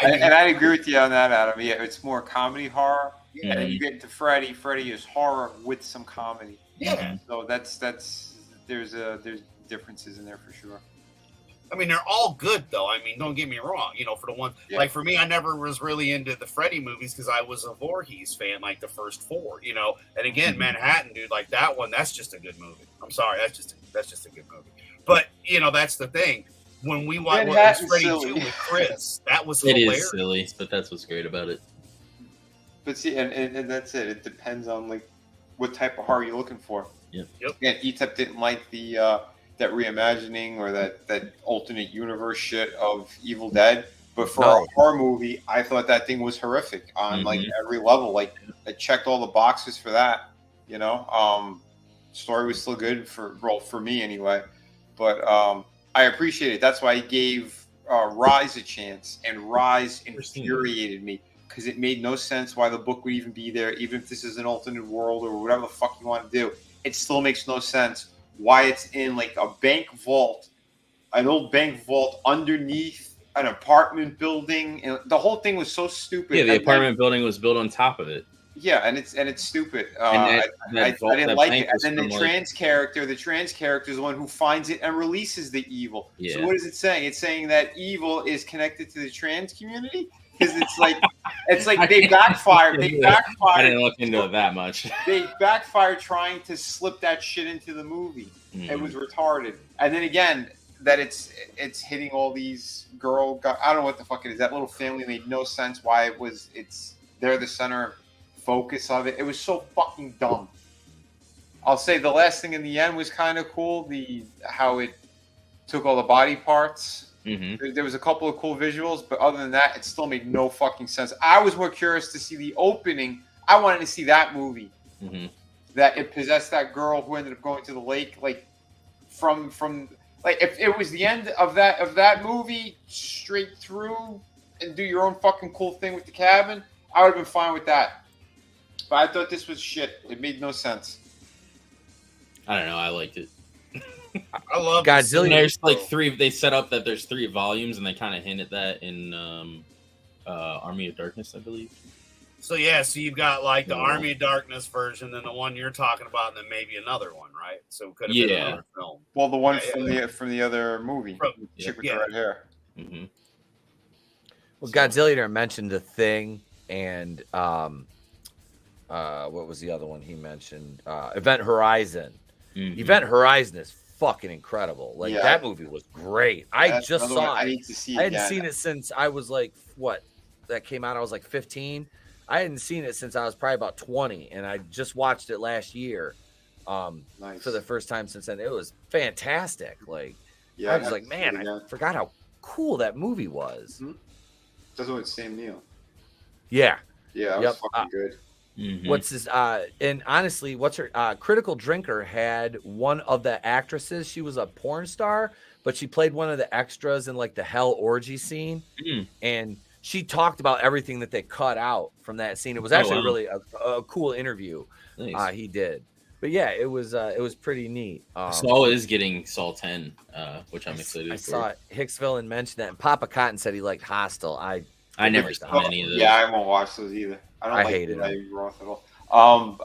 S6: and I agree with you on that, Adam. Yeah, it's more comedy horror. Yeah. And then you get into Freddy. Freddy is horror with some comedy.
S15: Yeah.
S6: So that's there's differences in there for sure.
S15: I mean, they're all good though. I mean, don't get me wrong. You know, for the one like for me, I never was really into the Freddy movies because I was a Voorhees fan, like the first 4. You know, and again, Manhattan, dude, like that one, that's just a good movie. I'm sorry, that's just a good movie. But you know, that's the thing. When we watched Freddy 2 with Chris, that was hilarious.
S11: It is silly, but that's what's great about it.
S6: But see, and that's it. It depends on like what type of horror you're looking for.
S11: Yep.
S6: Yeah, Etep didn't like the that reimagining or that alternate universe shit of Evil Dead. But for a horror movie, I thought that thing was horrific on like every level. Like it checked all the boxes for that. You know, story was still good for me anyway. But I appreciate it. That's why I gave Rise a chance, and Rise infuriated me because it made no sense why the book would even be there, even if this is an alternate world or whatever the fuck you want to do. It still makes no sense why it's in like a bank vault, an old bank vault underneath an apartment building, and the whole thing was so stupid.
S11: Yeah, the apartment building was built on top of it.
S6: Yeah, and it's stupid.
S11: And
S6: I didn't like it. And then the trans character is the one who finds it and releases the evil.
S11: Yeah.
S6: So what is it saying? It's saying that evil is connected to the trans community because it's like they backfired. They backfired.
S11: I didn't look into it that much.
S6: They backfired trying to slip that shit into the movie. It was retarded. And then again, that it's hitting all these I don't know what the fuck it is. That little family made no sense why they're the center focus of it. It was so fucking dumb. I'll say the last thing in the end was kind of cool. How it took all the body parts. There was a couple of cool visuals, but other than that, it still made no fucking sense. I was more curious to see the opening. I wanted to see that movie.
S11: Mm-hmm.
S6: That it possessed that girl who ended up going to the lake, like from like if it was the end of that movie straight through and do your own fucking cool thing with the cabin, I would have been fine with that. But I thought this was shit. It made no sense.
S11: I don't know. I liked it.
S15: I love
S1: Godzilla.
S11: There's like 3. They set up that there's 3 volumes, and they kind of hinted that in Army of Darkness, I believe.
S15: So so you've got like the Army of Darkness version, then the one you're talking about, and then maybe another one, right? So it could have been another film.
S6: Well, the one from the other movie, chick with the red hair.
S11: Mm-hmm.
S1: Well, Godzilla mentioned The Thing, and what was the other one he mentioned? Event Horizon.
S11: Mm-hmm.
S1: Event Horizon is fucking incredible. Like that movie was great. I just saw it.
S6: I need to see it.
S1: I hadn't seen it since I was like that came out. I was like 15. I hadn't seen it since I was probably about 20, and I just watched it last year for the first time since then. It was fantastic. Like I was like, man, I forgot how cool that movie was.
S6: Mm-hmm. Doesn't with Sam Neill.
S1: Yeah.
S6: Yeah, that was fucking good.
S11: Mm-hmm.
S1: What's this? And honestly, what's her? Critical Drinker had one of the actresses. She was a porn star, but she played one of the extras in like the hell orgy scene, and she talked about everything that they cut out from that scene. It was actually really a cool interview.
S11: Nice.
S1: He did, but yeah, it was pretty neat.
S11: Saul is getting Saul 10, which I'm excited for.
S1: I saw it. Hicksville mentioned that, and Papa Cotton said he liked Hostel. I
S11: never saw any of those.
S6: Yeah, I won't watch those either. I
S1: hated
S6: it. Roth at all.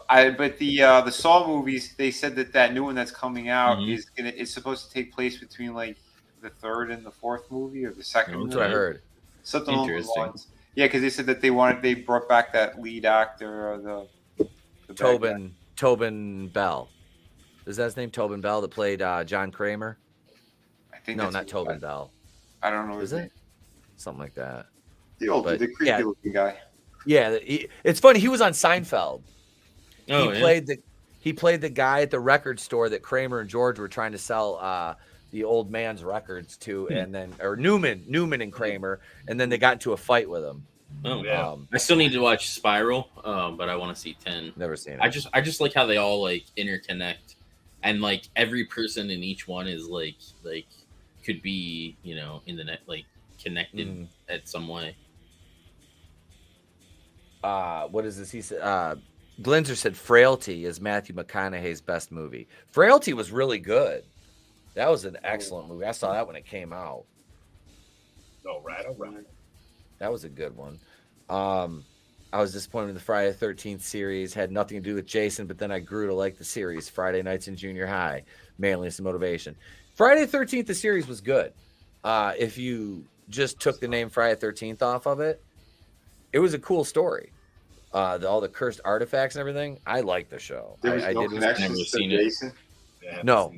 S6: But the Saw movies, they said that new one that's coming out it's supposed to take place between like the 3rd and the 4th movie or the 2nd.
S1: That's what I heard.
S6: Something along those lines. Yeah, because they said that they brought back that lead actor, the
S1: Tobin Bell. Is that his name? Tobin Bell that played John Kramer?
S6: I think
S1: no, not Tobin Bell.
S6: I don't know.
S1: Is it? Something like that.
S6: The creepy looking guy.
S1: Yeah, it's funny. He was on Seinfeld.
S11: Oh,
S1: He played the guy at the record store that Kramer and George were trying to sell the old man's records to, and then Newman and Kramer, and then they got into a fight with him.
S11: Oh yeah. I still need to watch Spiral, but I want to see 10.
S1: Never seen it.
S11: I just like how they all like interconnect, and like every person in each one is like could be in the net like connected at some way.
S1: What is this? He said, Glinzer said Frailty is Matthew McConaughey's best movie. Frailty was really good. That was an excellent movie. I saw that when it came out.
S15: All right.
S1: That was a good one. I was disappointed in the Friday the 13th series. Had nothing to do with Jason, but then I grew to like the series. Friday nights in junior high. Manliness and motivation. Friday the 13th, the series was good. If you just took the name Friday the 13th off of it, it was a cool story. All the cursed artifacts and everything. I liked the show.
S6: There was no connections to Jason?
S1: No,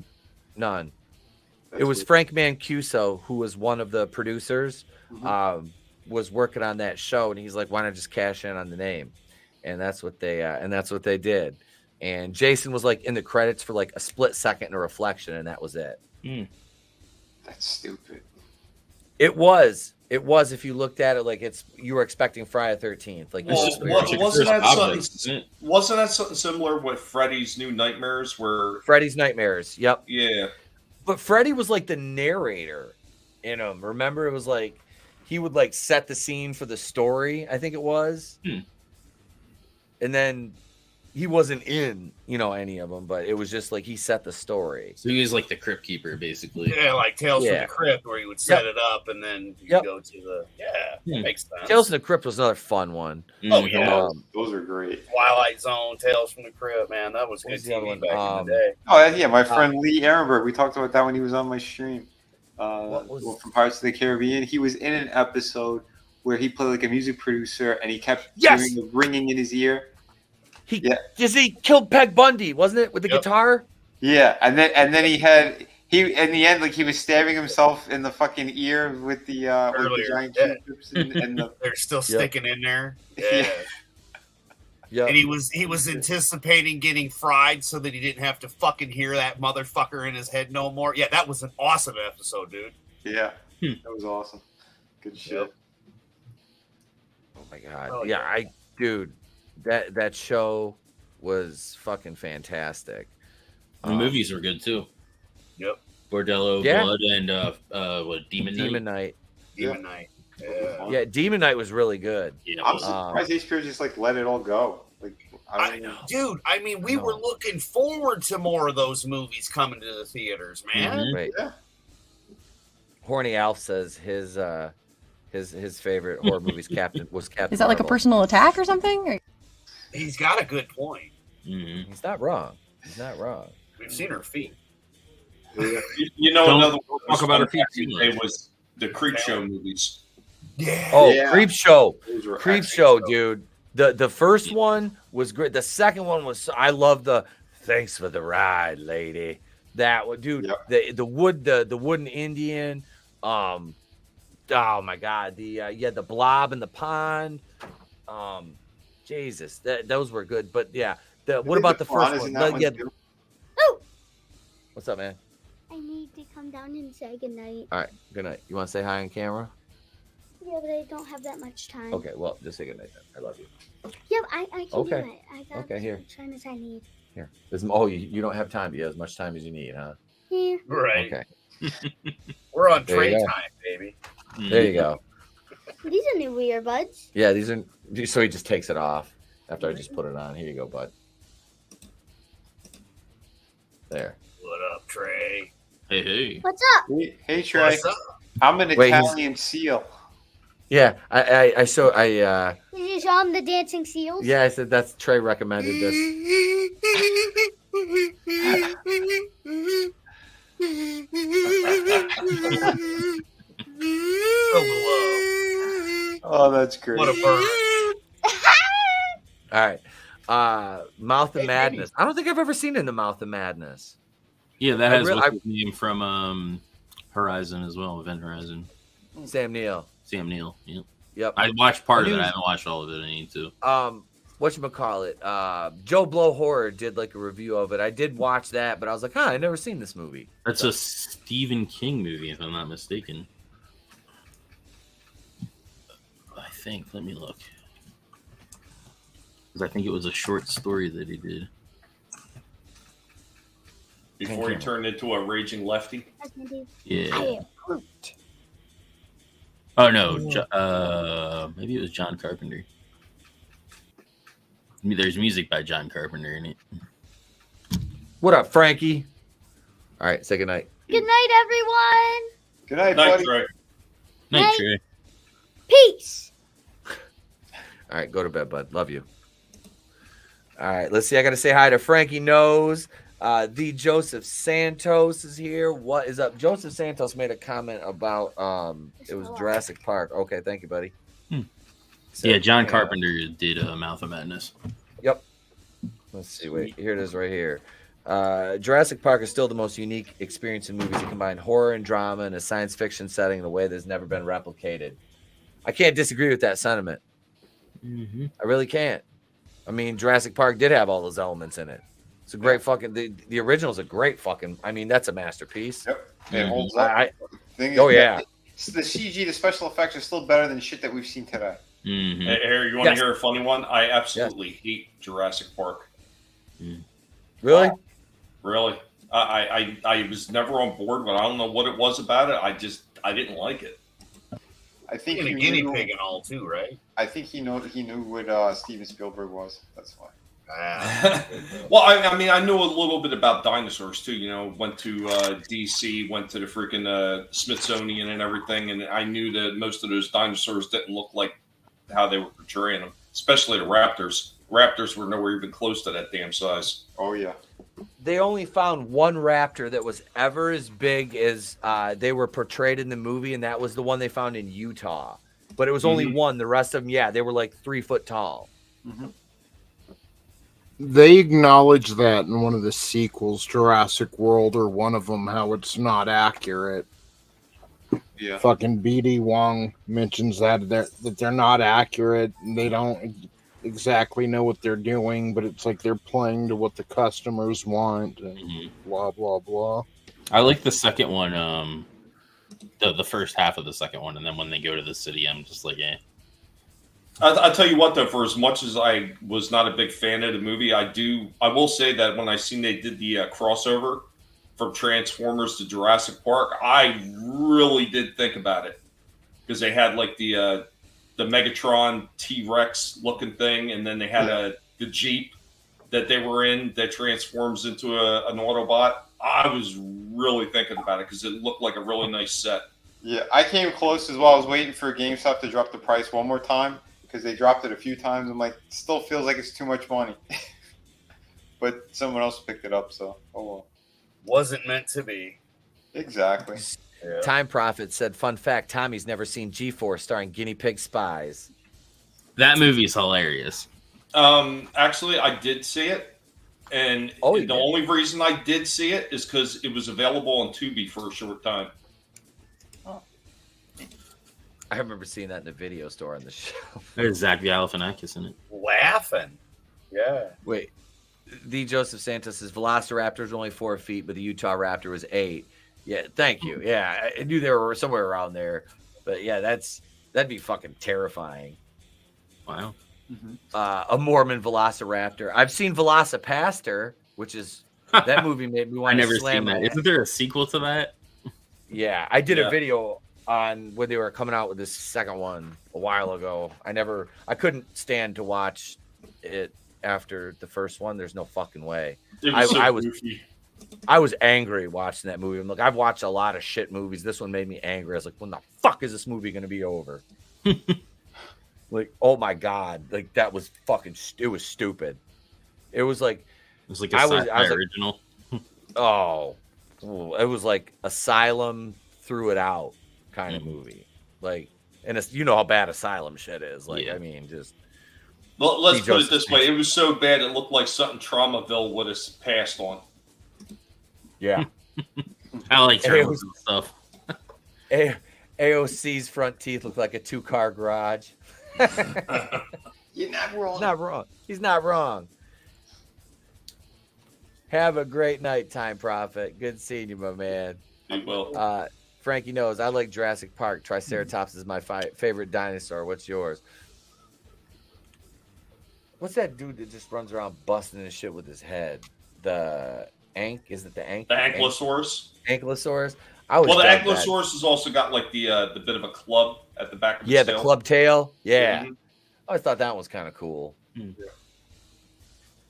S1: none. It was Frank Mancuso, who was one of the producers, was working on that show, and he's like, "Why not just cash in on the name?" And that's what they did. And Jason was like in the credits for like a split second in a reflection, and that was it.
S6: That's stupid.
S1: It was if you looked at it like you were expecting Friday the 13th. Like
S12: wasn't that something similar with Freddy's New Nightmares? Where
S1: Freddy's Nightmares? Yep.
S12: Yeah.
S1: But Freddy was like the narrator in them. Remember, it was like he would like set the scene for the story. I think it was, and then he wasn't in any of them, but it was just like he set the story.
S11: So he was like the crypt keeper, basically.
S15: Yeah, like Tales from the Crypt, where he would set it up and then you go to the makes sense.
S1: Tales from the Crypt was another fun one.
S15: Oh yeah,
S6: those are great.
S15: Twilight Zone, Tales from the Crypt, man, that was good TV back in the day.
S6: Oh yeah, my friend Lee Ehrenberg. We talked about that when he was on my stream. From Pirates of the Caribbean, he was in an episode where he played like a music producer, and he kept doing the ringing in his ear.
S1: He killed Peg Bundy, wasn't it, with the guitar?
S6: Yeah, and then he in the end, like, he was stabbing himself in the fucking ear with the giant Q-tips and
S15: they're still sticking in there.
S6: Yeah.
S15: And he was anticipating getting fried so that he didn't have to fucking hear that motherfucker in his head no more. Yeah, that was an awesome episode, dude.
S6: Yeah, that was awesome. Good shit.
S1: Oh my god. Dude. that show was fucking fantastic.
S11: The movies were good too.
S15: Yep.
S11: Bordello Blood and what Demon
S1: Night.
S15: Demon Night. Yeah.
S1: Yeah, Demon Night was really good.
S11: Yeah,
S6: I'm surprised HBO just like let it all go. Like
S15: I know, dude. I mean, we were looking forward to more of those movies coming to the theaters, man.
S1: Right.
S6: Yeah.
S1: Horny Alf says his favorite horror movies Captain
S19: Is that like a personal attack or something? Or...
S15: He's got a good point.
S11: Mm-hmm.
S1: He's not wrong. He's not wrong.
S15: We've seen her feet.
S12: You know, another one
S11: talk about her feet.
S12: It was the Creep Show movies.
S15: Yeah.
S1: Oh,
S6: Yeah.
S1: Creep Show.
S12: Those were
S1: Creep
S12: excellent.
S1: Show, dude. The first one was great. The second one was I love the thanks for the ride, lady. That one, dude.
S6: Yep.
S1: The wooden Indian. Oh my god. The blob in the pond. Jesus, those were good. But yeah, what about the first one? What's up, man?
S20: I need to come down and say goodnight.
S1: All right, good night. You want to say hi on camera?
S20: Yeah, but I don't have that much time.
S1: Okay, well, just say good night then. I love you.
S20: Yeah, but I can
S1: Okay.
S20: do it. I got
S1: Okay,
S20: as
S1: here.
S20: much time as I need.
S1: Here. You don't have time. You have as much time as you need, huh?
S20: Yeah.
S15: Right.
S1: Okay.
S15: We're on
S1: There you
S15: train
S1: go.
S15: time, baby.
S1: There you go.
S20: These are new earbuds.
S1: Yeah, these are. So he just takes it off after I just put it on. Here you go, bud. There.
S15: What up, Trey?
S11: Hey.
S20: What's up?
S6: Hey Trey.
S15: What's up?
S6: I'm an
S1: Wait,
S6: Italian seal.
S1: Yeah, I
S20: Did you show him the dancing seals?
S1: yeah, I said that's Trey recommended this.
S6: Oh, that's great.
S15: What a bird.
S1: All right. Mouth of Madness. I don't think I've ever seen In the Mouth of Madness.
S11: Yeah, that has what's his name from Horizon as well, Event Horizon.
S1: Sam Neill.
S11: Sam Neill. Yep.
S1: Yep.
S11: I watched part of it. I haven't watched all of it. I need to.
S1: Whatchamacallit? Joe Blow Horror did like a review of it. I did watch that, but I was like, I never seen this movie.
S11: That's a Stephen King movie, if I'm not mistaken. I think. Let me look. Because I think it was a short story that he did.
S12: Before he turned into a raging lefty.
S11: Yeah. Oh no, maybe it was John Carpenter. I mean, there's music by John Carpenter in it.
S1: What up, Frankie? All right, say goodnight.
S20: Good night, everyone.
S6: Good night,
S12: Night,
S6: buddy.
S12: Trey.
S11: Night, Trey.
S20: Peace.
S1: All right, go to bed, bud. Love you. All right, let's see. I got to say hi to Frankie Knows. The Joseph Santos is here. What is up? Joseph Santos made a comment about it was Jurassic Park. Okay, thank you, buddy. So,
S11: Yeah, John Carpenter did Mouth of Madness.
S1: Yep. Let's see. Wait, here it is right here. Jurassic Park is still the most unique experience in movies that combine horror and drama in a science fiction setting in a way that's never been replicated. I can't disagree with that sentiment.
S11: Mm-hmm.
S1: I really can't. I mean, Jurassic Park did have all those elements in it. It's a great fucking. The original's a great fucking. I mean, that's a masterpiece.
S6: Yep. It holds up.
S1: Oh yeah.
S6: The CG, the special effects are still better than shit that we've seen today.
S11: Mm-hmm.
S12: Hey, Harry, you want to hear a funny one? I absolutely hate Jurassic Park.
S1: Really?
S12: Really? I was never on board, but I don't know what it was about it. I didn't like it.
S6: I think
S15: And a
S6: he
S15: guinea
S6: knew-
S15: pig and all too, right?
S6: I think he knew what Steven Spielberg was. That's why.
S12: Well, I mean, I knew a little bit about dinosaurs too. You know, went to DC, went to the freaking Smithsonian and everything, and I knew that most of those dinosaurs didn't look like how they were portraying them, especially the raptors. Raptors were nowhere even close to that damn size.
S6: Oh yeah.
S1: They only found one raptor that was ever as big as they were portrayed in the movie, and that was the one they found in Utah. But it was only one. The rest of them, yeah, they were like 3 foot tall.
S6: Mm-hmm.
S8: They acknowledge that in one of the sequels, Jurassic World, or one of them, how it's not accurate.
S6: Yeah.
S8: Fucking BD Wong mentions that they're not accurate, and they don't exactly know what they're doing, but it's like they're playing to what the customers want, and blah blah blah.
S11: I like the second one, the first half of the second one, and then when they go to the city, I'm just like, eh.
S12: I'll tell you what, though, for as much as I was not a big fan of the movie, I will say that when I seen they did the crossover from Transformers to Jurassic Park, I really did think about it because they had like the Megatron T-Rex looking thing, and then they had the Jeep that they were in that transforms into an Autobot. I was really thinking about it because it looked like a really nice set.
S6: Yeah, I came close as well. I was waiting for GameStop to drop the price one more time because they dropped it a few times. I'm like, it still feels like it's too much money. But someone else picked it up, so oh well.
S15: Wasn't meant to be.
S6: Exactly.
S15: Yeah.
S1: Time Prophet said, "Fun fact: Tommy's never seen G-Force starring guinea pig spies."
S11: That movie's hilarious.
S12: Actually, I did see it, and the only reason I did see it is because it was available on Tubi for a short time.
S1: I remember seeing that in the video store on the shelf.
S11: There's Zach Galifianakis in it.
S15: Laughing. Yeah.
S1: Wait, the Joseph Santos says Velociraptor is only 4 feet, but the Utah Raptor was 8. Yeah, thank you. Yeah, I knew they were somewhere around there, but yeah, that'd be fucking terrifying.
S11: Wow.
S1: A Mormon Velociraptor. I've seen Velocipaster, which is that movie made me want
S11: I
S1: to
S11: never
S1: slam
S11: seen that.
S1: it.
S11: Isn't there a sequel to that?
S1: Yeah, I did a video on when they were coming out with this second one a while ago. I couldn't stand to watch it after the first one. There's no fucking way. I was angry watching that movie. I'm like, I've watched a lot of shit movies. This one made me angry. I was like, when the fuck is this movie going to be over? Like, oh my God. Like, that was fucking, it was stupid. It was like
S11: a sci-fi original.
S1: It was like Asylum threw it out kind of movie. Like, and it's, you know how bad Asylum shit is. Like, I mean, just.
S12: Well, let's put it this way. It was so bad it looked like something Traumaville would have passed on.
S1: Yeah.
S11: I like traumas and stuff.
S1: AOC's front teeth look like a 2-car garage.
S6: You're not wrong.
S1: He's not wrong. Have a great night, Time Prophet. Good seeing you, my man.
S12: You will.
S1: Frankie knows I like Jurassic Park. Triceratops is my favorite dinosaur. What's yours? What's that dude that just runs around busting his shit with his head? Is it the Ankh?
S12: The Ankylosaurus.
S1: Ankylosaurus.
S12: The Ankylosaurus has also got like the bit of a club at the back of its tail.
S1: The club tail. Yeah. I always thought that was kind of cool.
S12: Yeah.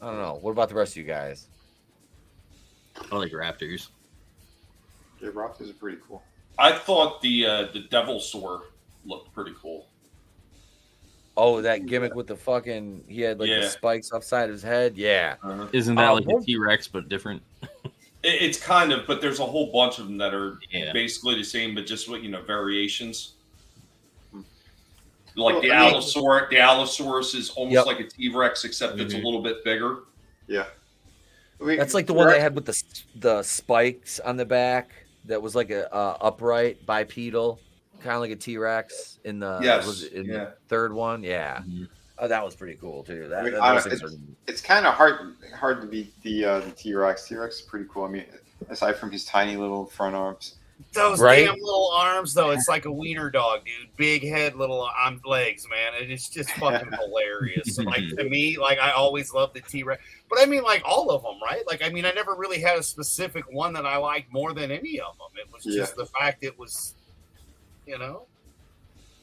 S1: I don't know. What about the rest of you guys?
S11: I like raptors.
S6: Yeah, raptors are pretty cool.
S12: I thought the Devilsaur looked pretty cool.
S1: Oh, that gimmick with the fucking he had like the spikes upside his head. Yeah.
S11: Isn't that like a T-Rex but different?
S12: It's kind of, but there's a whole bunch of them that are basically the same, but just variations. Like the Allosaurus. The Allosaurus is almost like a T-Rex, except it's a little bit bigger.
S6: Yeah.
S1: That's like the one they had with the spikes on the back. That was like a upright bipedal, kind of like a T-Rex in the the third one. Yeah. Oh, that was pretty cool too.
S6: It's kind of hard to beat the T-Rex. T-Rex is pretty cool. I mean, aside from his tiny little front arms.
S15: Those damn little arms, though, it's like a wiener dog, dude. Big head, little legs, man. It's just fucking hilarious. Like, to me, like, I always loved the T-Rex. But, I mean, like, all of them, right? Like, I mean, I never really had a specific one that I liked more than any of them. It was just the fact it was,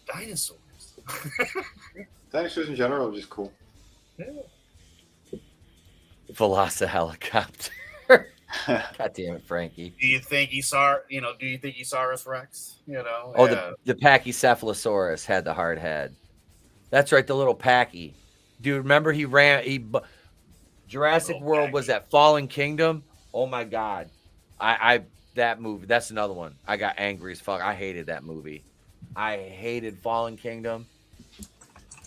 S15: dinosaurs.
S6: Dinosaurs in general are just cool.
S15: Yeah.
S1: Velocihelicopter. God damn it, Frankie.
S15: Do you think he saw us Rex?
S1: The Pachycephalosaurus had the hard head. That's right, the little Packy. Dude, remember Jurassic World was that Fallen Kingdom? Oh my God. That movie, that's another one. I got angry as fuck. I hated that movie. I hated Fallen Kingdom.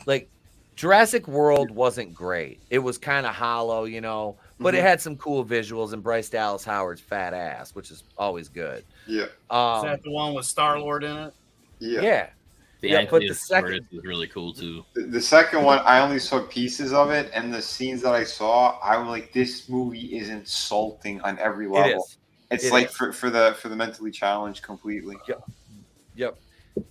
S1: Like, Jurassic World wasn't great. It was kind of hollow, but it had some cool visuals and Bryce Dallas Howard's fat ass, which is always good.
S6: Yeah.
S15: Is that the one with Star-Lord in it?
S6: Yeah.
S1: But the second
S11: was really cool too.
S6: The second one, I only saw pieces of it, and the scenes that I saw, I was like, this movie is insulting on every level. It's like for the mentally challenged completely.
S1: Yep.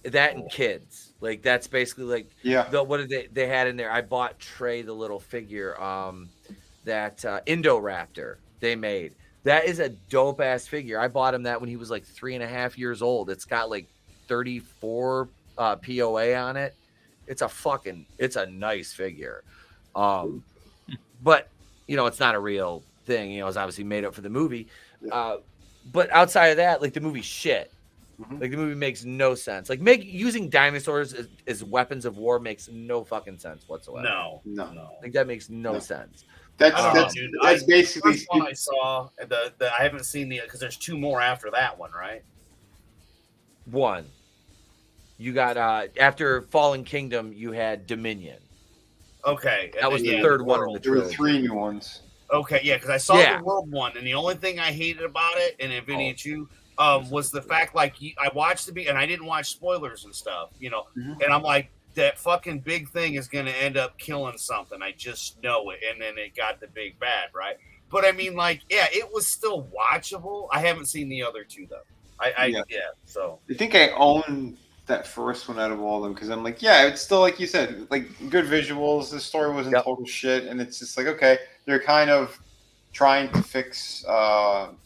S1: That and kids. Like that's basically like what did they had in there? I bought Trey the little figure that Indoraptor they made. That is a dope ass figure. I bought him that when he was like 3.5 years old. It's got like 34 POA on it. It's a nice figure. But it's not a real thing. It's obviously made up for the movie. But outside of that, like the movie's shit. Like the movie makes no sense. Like using dinosaurs as weapons of war makes no fucking sense whatsoever.
S15: No.
S1: Like that makes no sense.
S15: That's basically the first one I saw. I haven't seen because there's 2 more after that one, right?
S1: One. You got after Fallen Kingdom, you had Dominion.
S15: Okay,
S1: that was the third one in the trilogy.
S6: There were 3 new ones.
S15: Okay, yeah, because I saw the World one, and the only thing I hated about it, and Vinnieart too, was the fact I watched and I didn't watch spoilers and stuff, and I'm like, that fucking big thing is going to end up killing something. I just know it, and then it got the big bad, right? But I mean, it was still watchable. I haven't seen the other 2 though. So
S6: I think I own that first one out of all of them because I'm like, it's still like you said, like good visuals. The story wasn't total shit, and it's just like okay, they're kind of trying to fix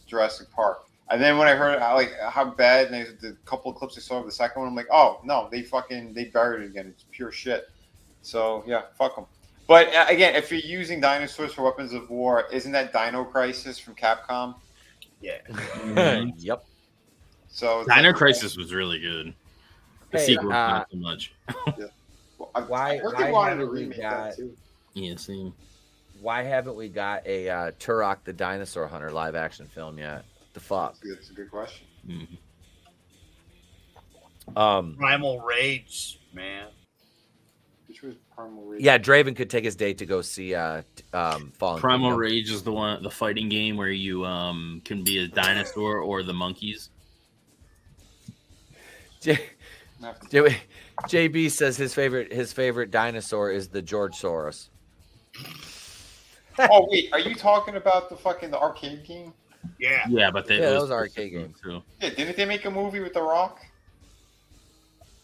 S6: Jurassic Park. And then when I heard how bad, and the couple of clips I saw of the second one, I'm like, oh no, they buried it again. It's pure shit. So yeah, fuck them. But again, if you're using dinosaurs for weapons of war, isn't that Dino Crisis from Capcom?
S15: Yeah.
S1: Yep.
S6: So
S11: Dino Crisis was really good. The sequel, not so much.
S1: Why haven't we got?
S11: Yeah, same.
S1: Why haven't we got a Turok the Dinosaur Hunter live action film yet? The fuck?
S6: That's a good question.
S15: Primal Rage, man.
S6: Which was Primal Rage?
S1: Yeah, Draven could take his date to go see Fallen.
S11: Primal Rage is the fighting game where you can be a dinosaur or the monkeys.
S1: JB says his favorite dinosaur is the George Soros.
S6: Oh wait, are you talking about the arcade game?
S15: Yeah.
S11: Yeah, but
S1: those are arcade games
S11: too.
S6: Yeah, didn't they make a movie with The Rock?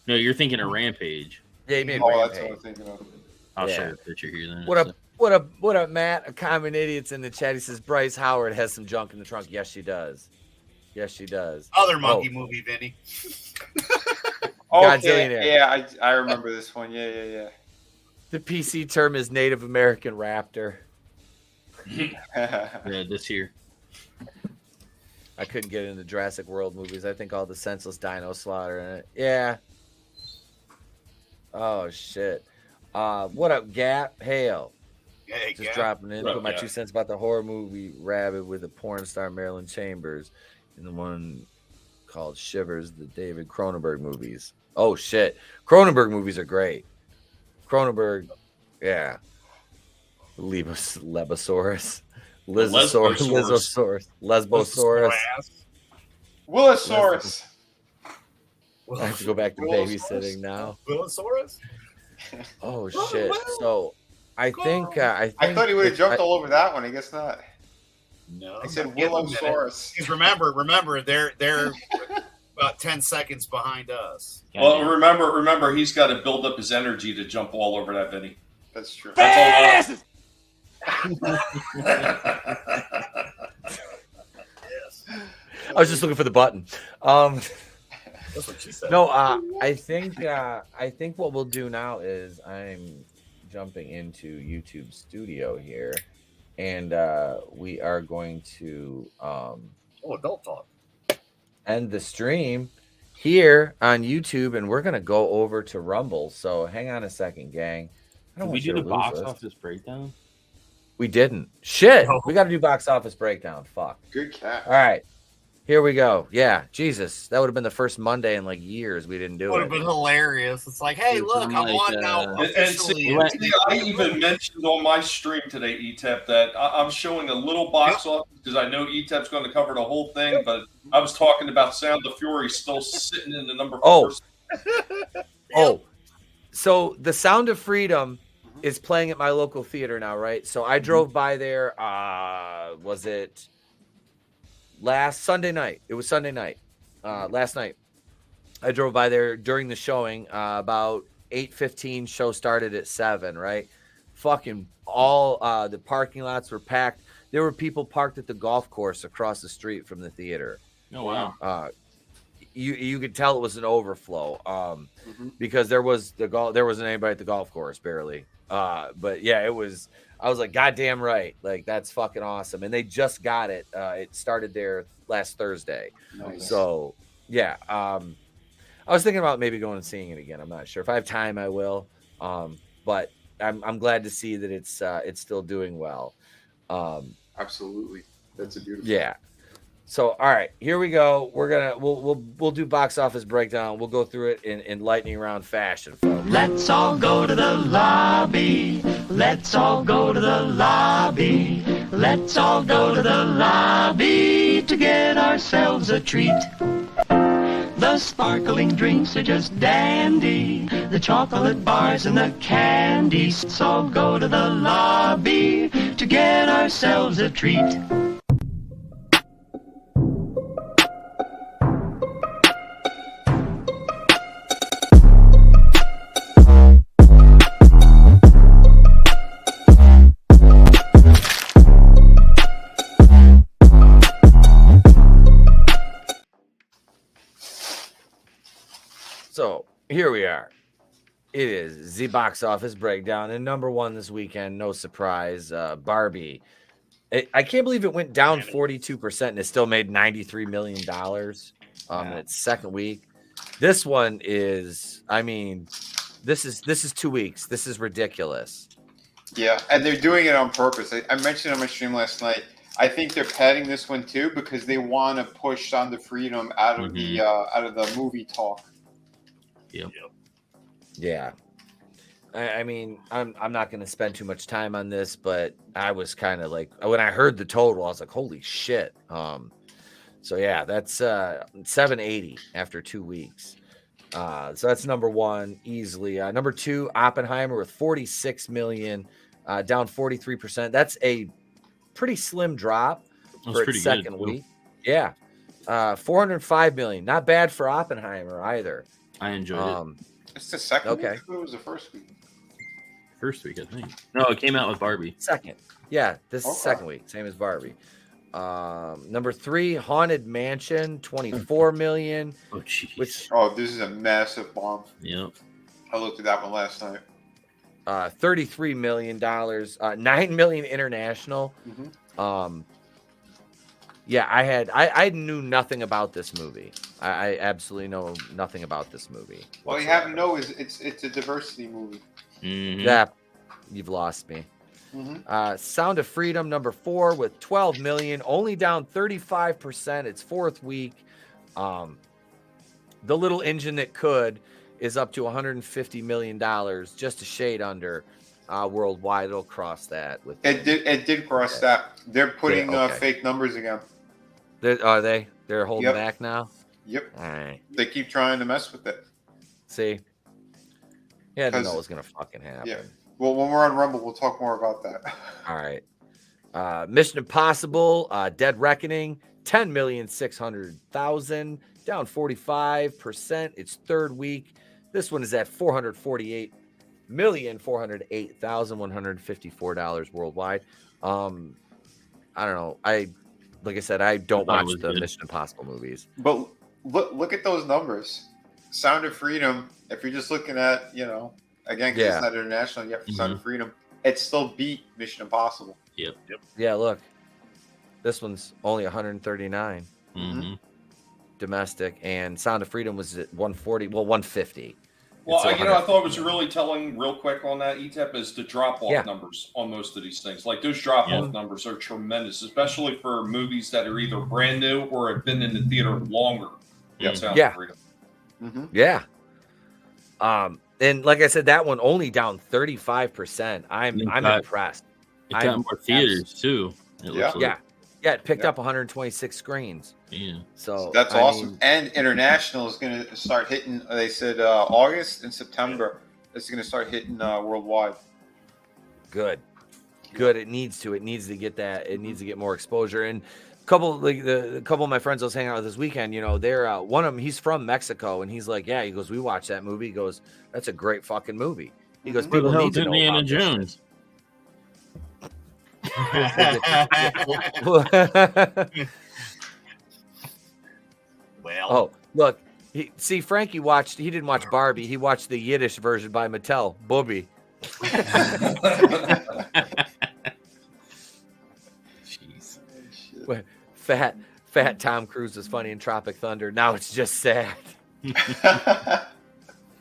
S11: No, you're thinking of Rampage.
S1: Yeah, he made
S6: Rampage.
S1: Rampage.
S6: That's what I'm thinking of.
S11: I'll show you a picture here then.
S1: What up, Matt? A common idiot's in the chat. He says Bryce Howard has some junk in the trunk. Yes, she does. Yes, she does.
S15: Other monkey movie, Vinny.
S6: Okay, yeah, I remember this one. Yeah.
S1: The PC term is Native American Raptor.
S11: Yeah, this year.
S1: I couldn't get into Jurassic World movies. I think all the senseless dino slaughter in it. Yeah. Oh shit. What up, Gap? Hail.
S15: Hey,
S1: Just dropping in. Put my 2 cents about the horror movie Rabbit with the porn star Marilyn Chambers, and the one called Shivers, the David Cronenberg movies. Oh shit. Cronenberg movies are great. Cronenberg, yeah. Lebosaurus. Lesbosaurus.
S6: Willosaurus.
S1: I have to go back to babysitting now.
S15: Willosaurus?
S1: Oh shit. So I think I
S6: thought he would have jumped all over that one. I guess not.
S15: No.
S6: I said Willosaurus.
S15: Because remember, they're about 10 seconds behind us.
S12: Well, remember, he's got to build up his energy to jump all over that, Vinny.
S6: That's true.
S12: That's all.
S1: I was just looking for the button.
S15: That's what she said.
S1: No, I think what we'll do now is I'm jumping into YouTube Studio here, and we are going to
S15: adult talk.
S1: End the stream here on YouTube, and we're gonna go over to Rumble. So hang on a second, gang.
S11: Did we do the box office breakdown?
S1: We didn't. Shit. We got to do box office breakdown. Fuck.
S6: Good cat.
S1: All right. Here we go. Yeah. Jesus. That would have been the first Monday in like years we didn't do it.
S15: Would have been hilarious. It's like, hey, look, I'm on now.
S12: And see, I even mentioned on my stream today, Etep, that I'm showing a little box office because I know Etep's going to cover the whole thing, but I was talking about Sound of Fury still sitting in the number 4.
S1: Oh. So the Sound of Freedom is playing at my local theater now, right? So I drove by there. Was it last Sunday night? It was Sunday night, last night. I drove by there during the showing. About 8:15. Show started at 7. Right, fucking all the parking lots were packed. There were people parked at the golf course across the street from the theater.
S11: Oh wow!
S1: You could tell it was an overflow. Because there wasn't anybody at the golf course barely. But yeah, it was. I was like, goddamn right, like that's fucking awesome. And they just got it. It started there last Thursday.
S6: Nice.
S1: So yeah, I was thinking about maybe going and seeing it again. I'm not sure if I have time, I will. But I'm glad to see that it's still doing well.
S6: Absolutely, that's a beautiful.
S1: Yeah. So all right, here we go. We'll do box office breakdown. We'll go through it in lightning round fashion, folks.
S21: Let's all go to the lobby. Let's all go to the lobby. Let's all go to the lobby to get ourselves a treat. The sparkling drinks are just dandy. The chocolate bars and the candy. Let's all go to the lobby to get ourselves a treat.
S1: So here we are. It is the box office breakdown, and number one this weekend, no surprise, Barbie. I can't believe it went down 42% and it still made $93 million in its second week. This one is, I mean, this is 2 weeks. This is ridiculous.
S6: Yeah, and they're doing it on purpose. I mentioned on my stream last night. I think they're padding this one too because they want to push Sound of Freedom out of the movie talk.
S11: Yep.
S1: Yeah. I mean, I'm not going to spend too much time on this, but I was kind of like, when I heard the total, I was like, holy shit. So yeah, that's 780 after 2 weeks. So that's number one easily. Number two, Oppenheimer with 46 million, down 43%. That's a pretty slim drop for its second week. Yeah. 405 million. Not bad for Oppenheimer either.
S11: I enjoyed it.
S6: It's the second
S1: okay.
S6: week? It was the first week.
S11: First week, I think. No, it came out with Barbie.
S1: Second. Yeah, this is second week. Same as Barbie. Number three, Haunted Mansion, 24 million.
S11: Oh, jeez.
S6: This is a massive bomb.
S11: Yep.
S6: I looked at that one last night.
S1: $33 million. 9 million international. Yeah, I knew nothing about this movie. I absolutely know nothing about this movie.
S6: Well, you have to know it's a diversity movie.
S1: Yeah, you've lost me. Sound of Freedom, number 4 with 12 million, only down 35%. Its fourth week. The Little Engine That Could is up to $150 million, just a shade under. Worldwide, it'll cross that. With
S6: it did cross that. They're putting fake numbers again.
S1: Are they? They're holding back now?
S6: Yep.
S1: All right.
S6: They keep trying to mess with it.
S1: See? Yeah, I didn't know it was going to fucking happen.
S6: Yeah. Well, when we're on Rumble, we'll talk more about that.
S1: All right. Mission Impossible, Dead Reckoning, 10,600,000, down 45%. Its third week. This one is at $448,408,154 worldwide. I don't know. Like I said, I don't watch the Mission Impossible movies.
S6: But look at those numbers. Sound of Freedom, if you're just looking at, again, because it's not international yet for Sound of Freedom, it still beat Mission Impossible.
S11: Yep.
S1: Yeah, look. This one's only 139 domestic, and Sound of Freedom was at 150.
S12: Well, I thought it was really telling real quick on that, Etep, is the drop-off numbers on most of these things. Like, those drop-off numbers are tremendous, especially for movies that are either brand new or have been in the theater longer. Sound of Freedom.
S1: Yeah. And like I said, that one only down 35%. I'm impressed.
S11: It got more theaters, too.
S1: It picked up 126 screens.
S11: Yeah.
S1: So
S6: that's awesome. And international is going to start hitting. They said August and September. It's going to start hitting worldwide.
S1: Good. It needs to. It needs to get that. It needs to get more exposure. And A couple of my friends I was hanging out with this weekend, you know, they're one of them, he's from Mexico, and he's like, yeah, he goes, we watched that movie. He goes, that's a great fucking movie. He goes,
S11: Where the
S1: people
S11: hell's
S1: need to know
S11: Indiana
S1: about this
S11: Jones?
S1: shit.
S15: Well,
S1: Oh, look, see, Frankie he didn't watch Barbie. He watched the Yiddish version by Mattel, Booby.
S11: Jeez.
S1: Wait, Fat Tom Cruise was funny in Tropic Thunder. Now it's just sad.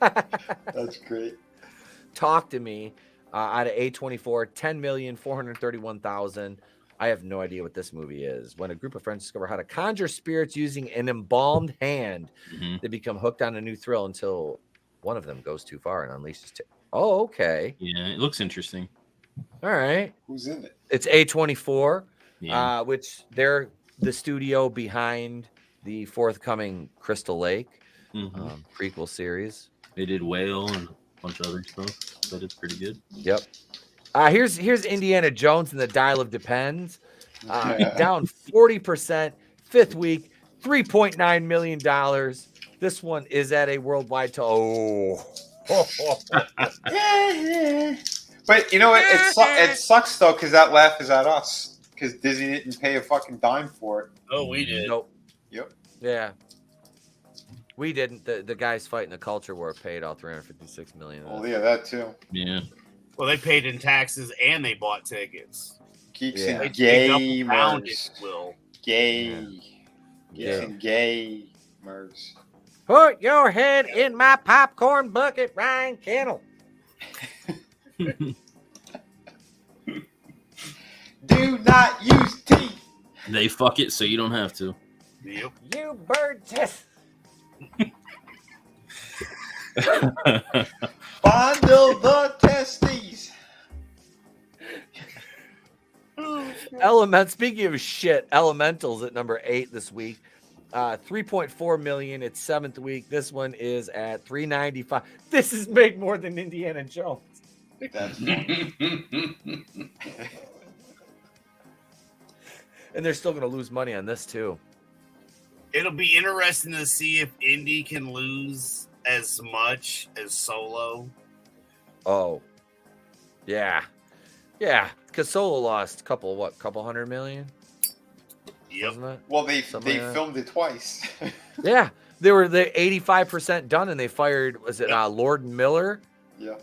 S6: That's great.
S1: Talk to Me out of A24, 10,431,000. I have no idea what this movie is. When a group of friends discover how to conjure spirits using an embalmed hand, they become hooked on a new thrill until one of them goes too far and unleashes. Oh, okay.
S11: Yeah, it looks interesting.
S1: All right.
S6: Who's in it?
S1: It's A24,
S11: Yeah.
S1: which they're the studio behind the forthcoming Crystal Lake prequel series.
S11: They did Whale and a bunch of other stuff, but it's pretty good.
S1: Yep. Here's Indiana Jones and the Dial of Depends. Down 40%, fifth week, $3.9 million. This one is at a worldwide
S6: But you know what? It sucks though, because that laugh is at us. Because Disney didn't pay a fucking dime for it.
S15: Oh, we did.
S1: Nope.
S6: Yep.
S1: Yeah. We didn't. The guys fighting the culture war paid all $356 million.
S6: Oh yeah, that too.
S11: Yeah.
S15: Well, they paid in taxes and they bought tickets.
S6: Geeks
S1: Yeah.
S6: and
S15: They double rounded,
S6: gamers.
S15: Will.
S6: Gay.
S1: Yeah.
S6: And gamers.
S1: Put your head in my popcorn bucket, Ryan Kennel.
S6: Do not use teeth.
S11: They fuck it so you don't have to.
S15: Yep.
S1: You bird test.
S6: Fondle the testes.
S1: Speaking of shit, Elementals at number 8 this week. 3.4 million. It's 7th week. This one is at 395. This is made more than Indiana Jones.
S6: That's funny.
S1: And they're still going to lose money on this too.
S15: It'll be interesting to see if Indy can lose as much as Solo.
S1: Oh, yeah, yeah. Because Solo lost a couple hundred million.
S15: Yep.
S1: Wasn't it?
S6: Well, they
S1: Something like that.
S6: filmed it twice.
S1: Yeah, they were 85% done, and they fired. Was it Lord Miller?
S6: Yeah.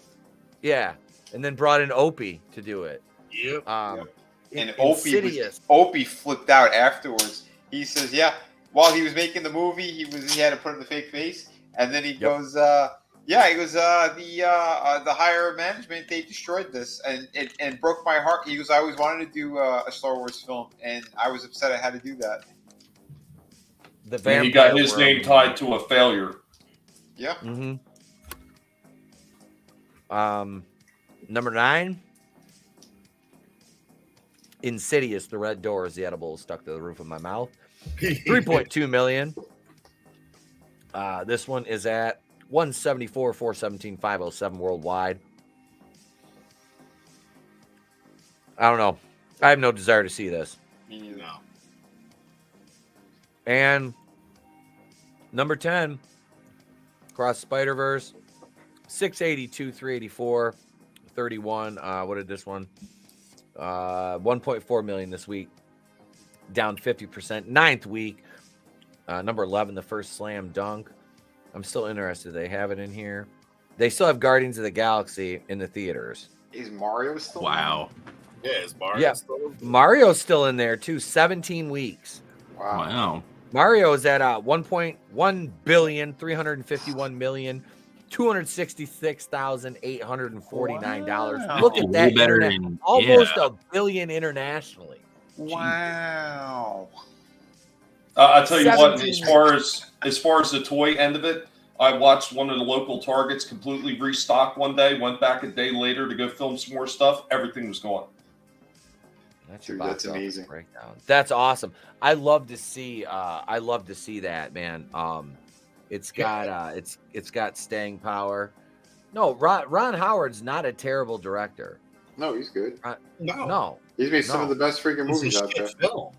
S1: Yeah, and then brought in Opie to do it.
S15: Yep.
S6: And
S1: Insidious.
S6: Opie flipped out afterwards. He says, "Yeah, while he was making the movie, he had to put in the fake face, and then he goes, the higher management, they destroyed this and broke my heart." He goes, "I always wanted to do a Star Wars film, and I was upset I had to do that."
S12: He got his name tied to a failure.
S6: Yeah.
S1: Mm-hmm. Number 9. Insidious, The Red Doors, the edible stuck to the roof of my mouth. 3.2 million. This one is at 174, 417, 507 worldwide. I don't know. I have no desire to see this.
S6: No.
S1: And number 10, Cross Spider-Verse, 682, 384, 31. What did this one? 1.4 million this week, down 50%. 9th week, number 11, the first slam dunk. I'm still interested. They have it in here. They still have Guardians of the Galaxy in the theaters.
S6: Is Mario still?
S11: Wow.
S15: Yeah, is Mario
S1: Yeah,
S15: still?
S1: Mario's still in there too. 17 weeks.
S11: Wow.
S1: Mario is at 1.1 billion, 351 million. $266,849. Look at that.
S11: Way better
S1: Almost $1 billion internationally.
S6: Wow.
S12: I'll tell you what,
S1: 17
S12: as far as the toy end of it, I watched one of the local Targets completely restock one day, went back a day later to go film some more stuff. Everything was gone.
S6: That's amazing.
S1: Breakdown. That's awesome. I love to see that, man. It's got it's got staying power. No, Ron Howard's not a terrible director.
S6: No, he's good.
S1: No.
S6: He's made some of the best freaking movies out there.
S15: Film.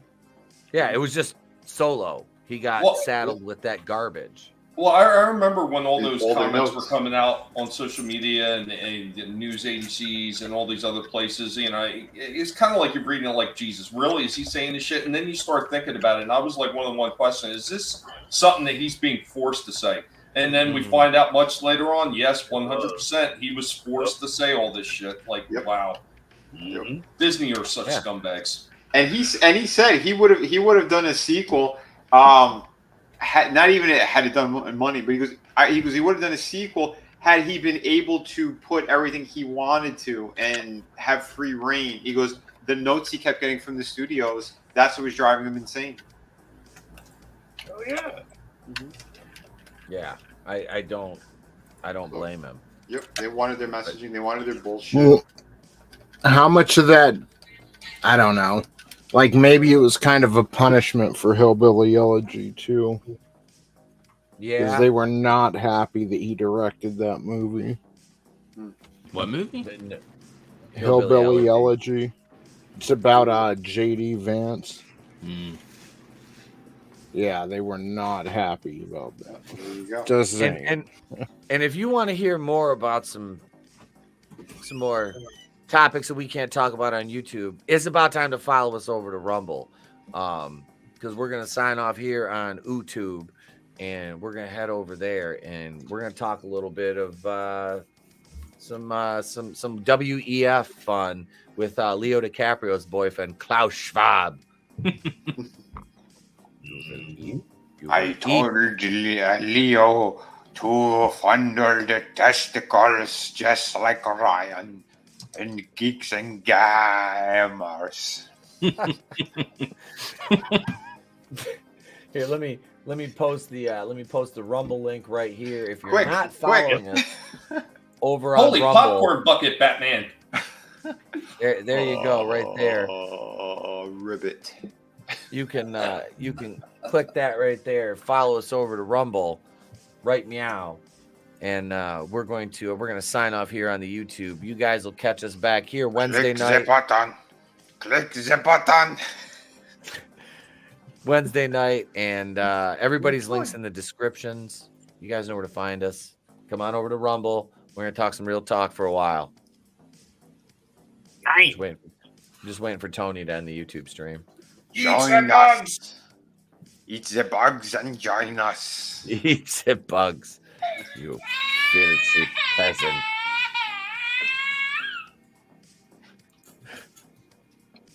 S1: Yeah, it was just Solo. He got saddled with that garbage.
S12: Well, I remember when all those
S6: All their
S12: comments were
S6: notes.
S12: coming out on social media and news agencies and all these other places. You know, it's kind of like you're reading it like, Jesus, really? Is he saying this shit? And then you start thinking about it. And I was like, one question, is this something that he's being forced to say? And then we find out much later on, yes, 100%, he was forced to say all this shit. Like, wow. Disney are such scumbags.
S6: And he said he would have done a sequel. Not even had it done money, but he would have done a sequel had he been able to put everything he wanted to and have free reign. He goes, the notes he kept getting from the studios, that's what was driving him insane.
S15: Oh yeah.
S1: Yeah, I don't blame him.
S6: Yep, they wanted their messaging, they wanted their bullshit.
S8: Well, how much of that? I don't know. Like maybe it was kind of a punishment for Hillbilly Elegy too.
S1: Yeah,
S8: because they were not happy that he directed that movie.
S11: What movie?
S8: Hillbilly Elegy. It's about J.D. Vance. Yeah, they were not happy about that.
S6: There you go.
S8: Just saying.
S1: And if you want to hear more about some more topics that we can't talk about on YouTube, it's about time to follow us over to Rumble, because we're gonna sign off here on YouTube, and we're gonna head over there, and we're gonna talk a little bit of some WEF fun with Leo DiCaprio's boyfriend Klaus Schwab.
S6: I told Leo to fondle the testicles just like Ryan in Geeks and Gamers.
S1: Here, let me post the Rumble link right here. If you're not following us over on
S12: Holy
S1: Rumble,
S12: popcorn bucket, Batman.
S1: there you go, right there.
S6: Oh, ribbit.
S1: You can click that right there. Follow us over to Rumble, right meow, and we're gonna sign off here on the YouTube. You guys will catch us back here Wednesday night.
S6: Click the button.
S1: Wednesday night, and everybody's links in the descriptions. You guys know where to find us. Come on over to Rumble. We're gonna talk some real talk for a while.
S15: Nice.
S1: Just waiting for Tony to end the YouTube stream.
S6: Join us. Eat the bugs and join us.
S1: Eat the bugs. You filthy peasant.